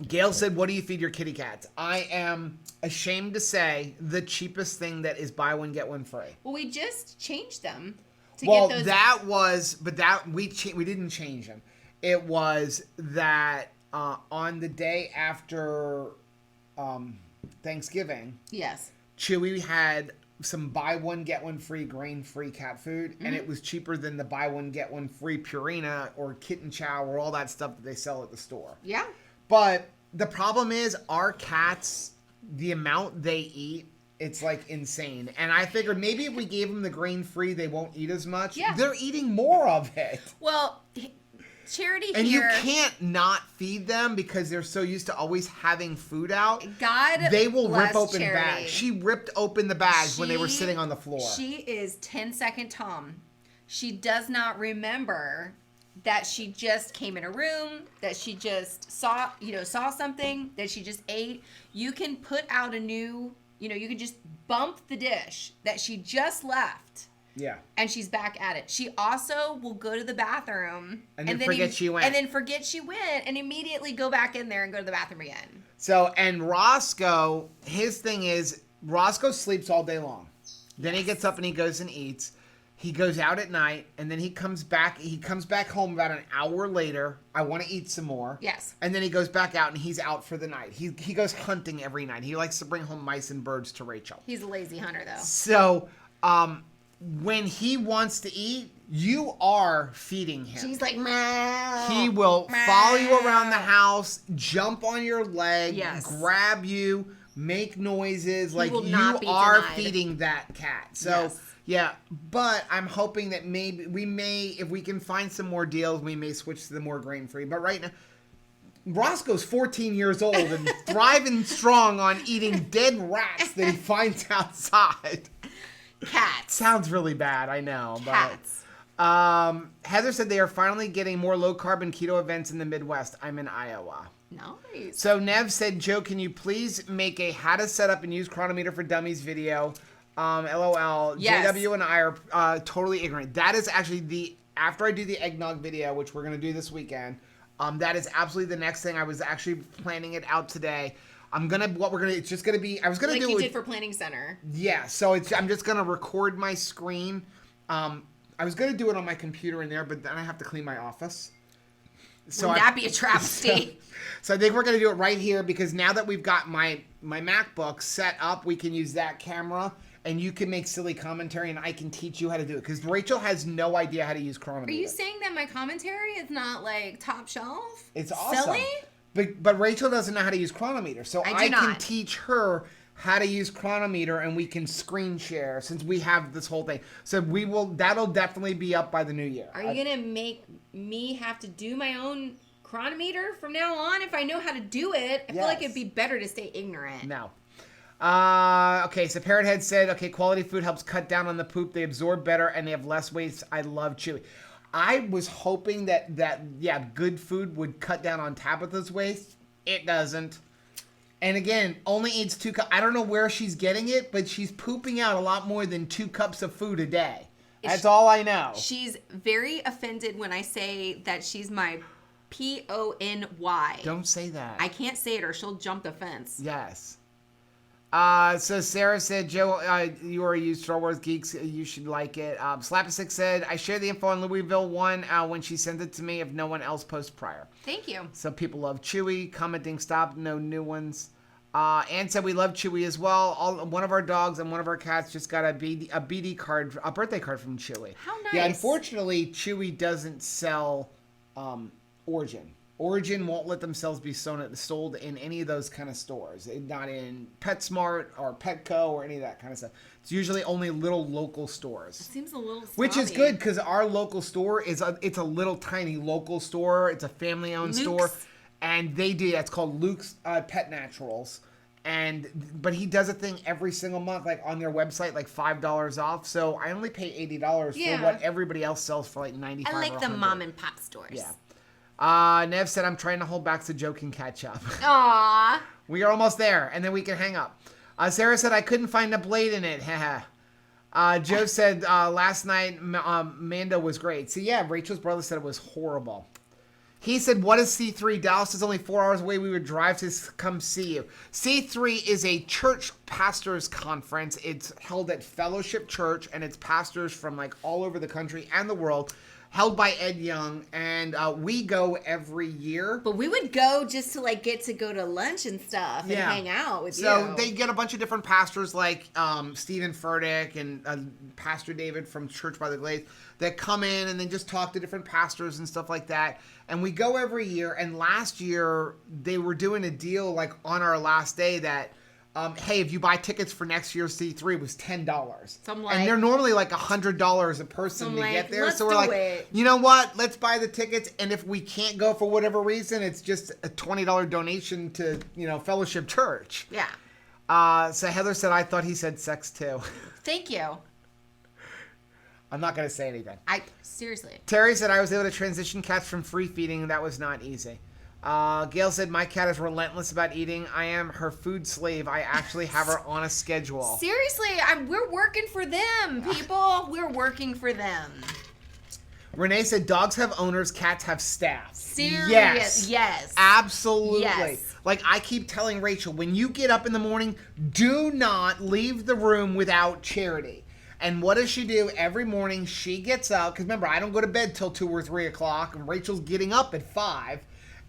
Gail said, what do you feed your kitty cats? I am ashamed to say the cheapest thing that is buy one, get one free. Well, we just changed them to Well, get those. that was, but that we didn't change them. It was that on the day after Thanksgiving, yes, Chewy had some buy one, get one free grain-free cat food, and it was cheaper than the buy one, get one free Purina or Kitten Chow or all that stuff that they sell at the store. Yeah. But the problem is our cats, the amount they eat, it's like insane. And I figured maybe if we gave them the grain-free, they won't eat as much. Yeah. They're eating more of it. Well, Charity and here. you can't not feed them because they're so used to always having food out. God They will bless rip open Charity. bags. She ripped open the bags when they were sitting on the floor. She is 10-second Tom. She does not remember that she just came in a room, that she just saw something, that she just ate. You can put out a new, you can just bump the dish that she just left. Yeah. And she's back at it. She also will go to the bathroom and then forget she went. And then forget she went and immediately go back in there and go to the bathroom again. So, and Roscoe, his thing is, Roscoe sleeps all day long. Then he gets up and he goes and eats. He goes out at night, and then he comes back. He comes back home about an hour later. I want to eat some more. Yes. And then he goes back out, and he's out for the night. He goes hunting every night. He likes to bring home mice and birds to Rachel. He's a lazy hunter, though. So when he wants to eat, you are feeding him. She's like, meow. He will follow you around the house, jump on your leg, grab you, make noises. Like, you are feeding that cat. So, yeah. But I'm hoping that maybe we may, if we can find some more deals, we may switch to the more grain-free. But right now, Roscoe's 14 years old and thriving strong on eating dead rats that he finds outside. Cats. Sounds really bad, I know. Cats. But, Heather said they are finally getting more low-carb and keto events in the Midwest. I'm in Iowa. Nice. So Nev said, Joe, can you please make a how to set up and use Cronometer for Dummies video? LOL. Yes. JW and I are totally ignorant. That is actually after I do the eggnog video, which we're going to do this weekend, that is absolutely the next thing. I was actually planning it out today. It's just gonna be, I was gonna like do you it. did for Planning Center. Yeah, so I'm just gonna record my screen. I was gonna do it on my computer in there, but then I have to clean my office. So Wouldn't that be a travesty? So I think we're gonna do it right here because now that we've got my MacBook set up, we can use that camera and you can make silly commentary and I can teach you how to do it because Rachel has no idea how to use Cronometer. Are you saying that my commentary is not like top shelf? It's awesome. Silly? But Rachel doesn't know how to use Cronometer, so I can not. teach her how to use Cronometer, and we can screen share since we have this whole thing. So that'll definitely be up by the new year. Are you gonna make me have to do my own Cronometer from now on? If I know how to do it, I feel like it'd be better to stay ignorant. No. Okay, so Parrothead said, okay, quality food helps cut down on the poop. They absorb better and they have less waste. I love Chewy. I was hoping that good food would cut down on Tabitha's waste. It doesn't. And again, only eats 2 cups. I don't know where she's getting it, but she's pooping out a lot more than 2 cups of food a day. That's all I know. She's very offended when I say that she's my PONY. Don't say that. I can't say it or she'll jump the fence. Yes. So Sarah said, Joe, you are a Star Wars geeks. You should like it. Slapstick said, I shared the info on Louisville 1 when she sent it to me if no one else posts prior. Thank you. So people love Chewy. Commenting stop. No new ones. Ann said we love Chewy as well. One of our dogs and one of our cats just got a BD card, a birthday card from Chewy. How nice. Yeah, unfortunately, Chewy doesn't sell Origin. Origin won't let themselves be sold in any of those kind of stores. Not in PetSmart or Petco or any of that kind of stuff. It's usually only little local stores. It seems a little snobby. Which is good because our local store it's a little tiny local store. It's a family-owned store. And it's called Luke's Pet Naturals. But he does a thing every single month, like on their website, like $5 off. So I only pay $80 for what everybody else sells for like $95. I like the mom and pop stores. Yeah. Nev said, I'm trying to hold back so Joe can catch up. Aww. We are almost there, and then we can hang up. Sarah said, I couldn't find a blade in it. Joe said, last night, Mando was great. So, yeah, Rachel's brother said it was horrible. He said, what is C3? Dallas is only 4 hours away. We would drive to come see you. C3 is a church pastors conference. It's held at Fellowship Church, and it's pastors from, like, all over the country and the world. Held by Ed Young, and we go every year. But we would go just to like get to go to lunch and stuff and hang out with you. So they get a bunch of different pastors like Stephen Furtick and Pastor David from Church by the Glades that come in and then just talk to different pastors and stuff like that. And we go every year. And last year they were doing a deal like on our last day that hey, if you buy tickets for next year's C3, it was $10. So I'm like, and they're normally like $100 a person to get there. So we're like, you know what? Let's buy the tickets. And if we can't go for whatever reason, it's just a $20 donation to, Fellowship Church. Yeah. So Heather said, I thought he said sex too. Thank you. I'm not going to say anything. Seriously. Terry said, I was able to transition cats from free feeding, and that was not easy. Gail said, my cat is relentless about eating. I am her food slave. I actually have her on a schedule. Seriously, we're working for them, people. We're working for them. Renee said, dogs have owners, cats have staff. Serious. Yes. Absolutely. Yes. Like I keep telling Rachel, when you get up in the morning, do not leave the room without Charity. And what does she do? Every morning she gets up, because remember, I don't go to bed till 2 or 3 o'clock, and Rachel's getting up at 5.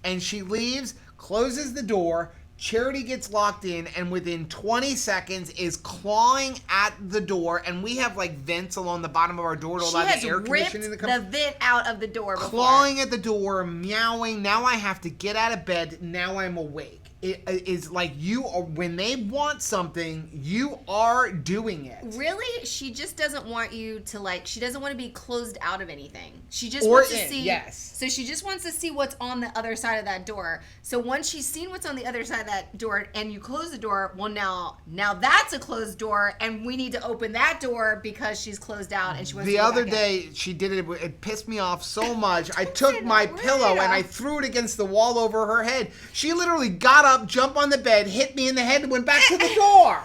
And she leaves, closes the door, Charity gets locked in and within 20 seconds is clawing at the door, and we have like vents along the bottom of our door to allow the air conditioning to come. The vent out of the door before. Clawing at the door, meowing. Now I have to get out of bed. Now I'm awake. It is like you are, when they want something, you are doing it. Really? She just doesn't want you to she doesn't want to be closed out of anything. She just wants to see. Yes. So she just wants to see what's on the other side of that door. So once she's seen what's on the other side of that door and you close the door, well now that's a closed door and we need to open that door because she's closed out and she wants to The go other back day, she did it. It pissed me off so much. I took my pillow and I threw it against the wall over her head. She literally got up, jumped on the bed, hit me in the head, and went back to the door.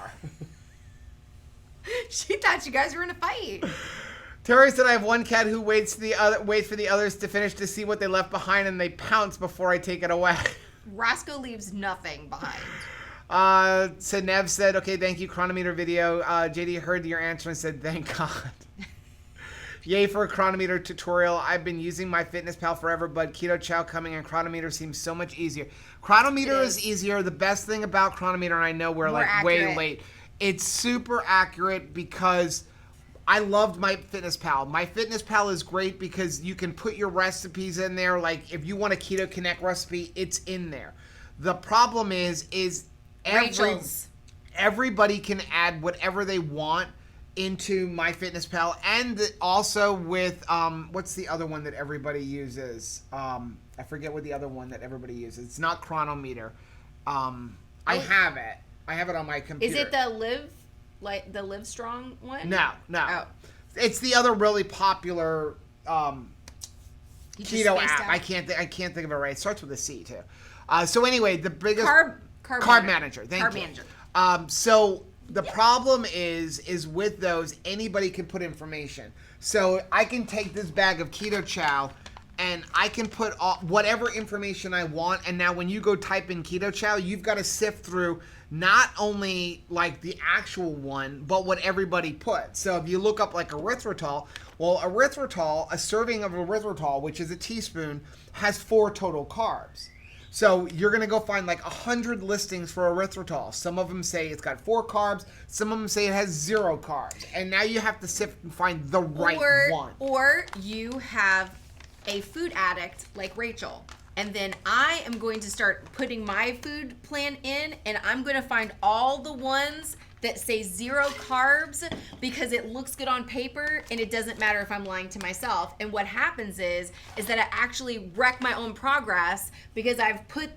She thought you guys were in a fight. Terry said, I have one cat who waits for the others to finish to see what they left behind, and they pounce before I take it away. Roscoe leaves nothing behind. So Nev said, okay, thank you, Cronometer video. JD heard your answer and said, thank God. Yay for a Cronometer tutorial. I've been using MyFitnessPal forever, but Keto Chow coming and Cronometer seems so much easier. Cronometer is easier. The best thing about Cronometer, and I know we're way late, it's super accurate because I loved MyFitnessPal. MyFitnessPal is great because you can put your recipes in there. Like if you want a Keto Connect recipe, it's in there. The problem is everybody can add whatever they want into MyFitnessPal, and also with what's the other one that everybody uses? I forget what the other one that everybody uses. It's not Cronometer. I have it. I have it on my computer. Is it the Livestrong one? No. Oh. It's the other really popular keto app. I can't think of it right. It starts with a C too. So anyway, the biggest Carb Manager. Thank you. So the problem is with those, anybody can put information. So I can take this bag of Keto Chow and I can put whatever information I want. And now when you go type in Keto Chow, you've got to sift through not only like the actual one, but what everybody put. So if you look up like erythritol, well, a serving of erythritol, which is a teaspoon, has 4 total carbs. So you're going to go find like 100 listings for erythritol. Some of them say it's got 4 carbs. Some of them say it has 0 carbs. And now you have to sift and find the right one. Or you have a food addict like Rachel. And then I am going to start putting my food plan in, and I'm going to find all the ones that say 0 carbs because it looks good on paper, and it doesn't matter if I'm lying to myself. And what happens is that I actually wreck my own progress because I've put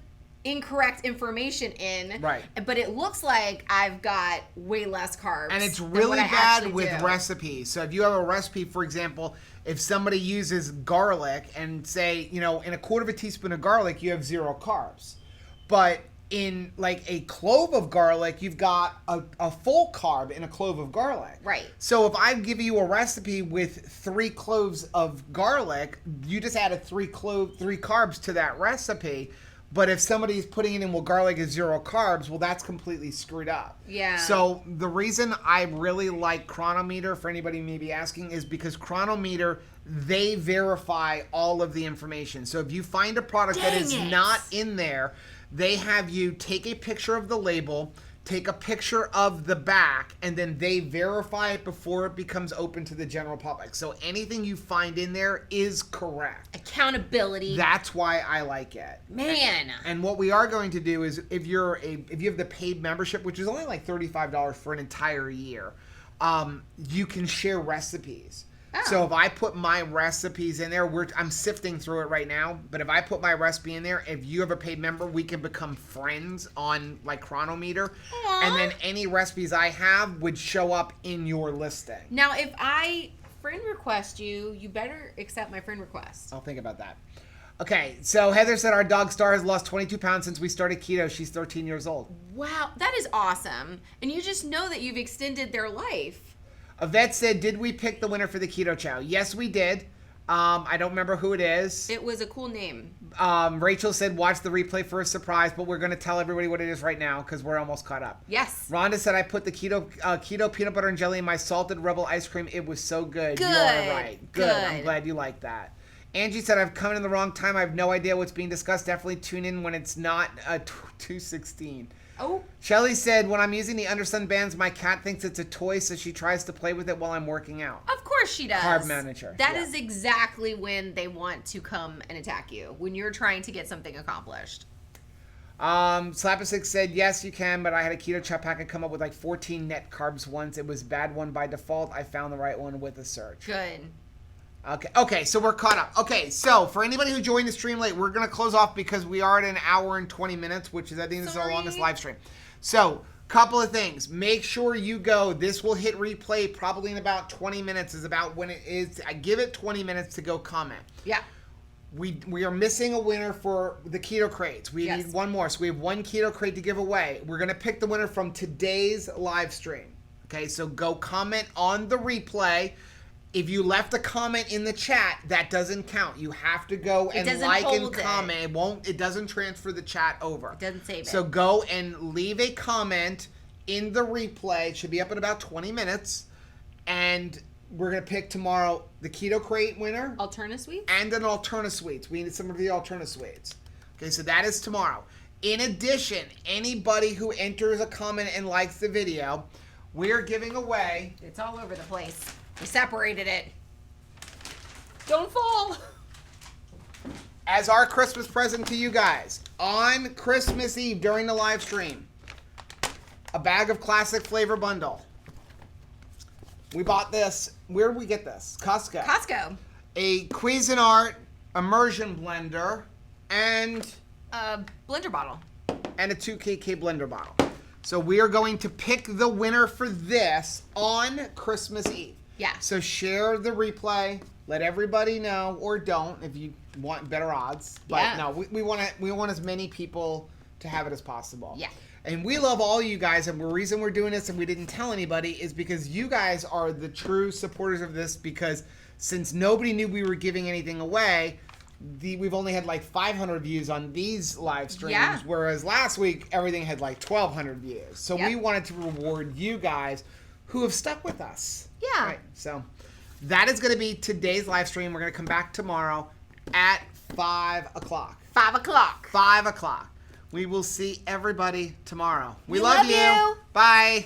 incorrect information in, right? But it looks like I've got way less carbs. And it's really bad with recipes. So if you have a recipe, for example, if somebody uses garlic and say, in a quarter of a teaspoon of garlic, you have 0 carbs. But in like a clove of garlic, you've got a full carb in a clove of garlic. Right. So if I give you a recipe with 3 cloves of garlic, you just added 3 carbs to that recipe. But if somebody's putting it in, well, garlic is 0 carbs, well, that's completely screwed up. Yeah. So the reason I really like Cronometer, for anybody who may be asking, is because Cronometer, they verify all of the information. So if you find a product that is not in there, they have you take a picture of the label, take a picture of the back, and then they verify it before it becomes open to the general public. So anything you find in there is correct. Accountability. That's why I like it. Man. And what we are going to do is if you have the paid membership, which is only like $35 for an entire year, you can share recipes. Oh. So if I put my recipes in there, I'm sifting through it right now, but if I put my recipe in there, if you have a paid member, we can become friends on like Cronometer. Aww. And then any recipes I have would show up in your listing. Now, if I friend request you, you better accept my friend request. I'll think about that. Okay, so Heather said our dog Star has lost 22 pounds since we started keto. She's 13 years old. Wow, that is awesome. And you just know that you've extended their life. Yvette said, did we pick the winner for the Keto Chow? Yes, we did. I don't remember who it is. It was a cool name. Rachel said, watch the replay for a surprise, but we're going to tell everybody what it is right now because we're almost caught up. Yes. Rhonda said, I put the keto peanut butter and jelly in my salted Rebel ice cream. It was so good. Good. You are right. Good. I'm glad you like that. Angie said, I've come in the wrong time. I have no idea what's being discussed. Definitely tune in when it's not 2:16. Oh. Shelly said, when I'm using the Undersun bands, my cat thinks it's a toy, so she tries to play with it while I'm working out. Of course she does. Carb manager. That is exactly when they want to come and attack you, when you're trying to get something accomplished. Slapper6 said, yes, you can, but I had a keto chop packet come up with like 14 net carbs once. It was a bad one by default. I found the right one with a search. Good. Okay, so we're caught up. Okay, so for anybody who joined the stream late, we're going to close off because we are at an hour and 20 minutes, which is, I think, this is our longest live stream. So, couple of things. Make sure you go. This will hit replay probably in about 20 minutes is about when it is. I give it 20 minutes to go comment. Yeah. We are missing a winner for the keto crates. We need one more. So we have one keto crate to give away. We're going to pick the winner from today's live stream. Okay, so go comment on the replay. If you left a comment in the chat, that doesn't count. You have to go and like and comment. It doesn't transfer the chat over. It doesn't save it. So go and leave a comment in the replay. It should be up in about 20 minutes. And we're going to pick tomorrow the Keto Crate winner. Alterna Sweets? And an Alterna Sweets. We need some of the Alterna Sweets. Okay, so that is tomorrow. In addition, anybody who enters a comment and likes the video, we're giving away... It's all over the place. We separated it. Don't fall. As our Christmas present to you guys, on Christmas Eve during the live stream, a bag of classic flavor bundle. We bought this. Where did we get this? Costco. Costco. A Cuisinart immersion blender and a blender bottle. And a 2KK blender bottle. So we are going to pick the winner for this on Christmas Eve. Yeah. So share the replay. Let everybody know, or don't if you want better odds. But no, we want as many people to have it as possible. Yeah. And we love all you guys, and the reason we're doing this and we didn't tell anybody is because you guys are the true supporters of this, because since nobody knew we were giving anything away, we've only had like 500 views on these live streams, whereas last week everything had like 1,200 views. So we wanted to reward you guys who have stuck with us. Yeah. Right. So that is going to be today's live stream. We're going to come back tomorrow at 5 o'clock. 5 o'clock. 5 o'clock. We will see everybody tomorrow. We love you. Bye.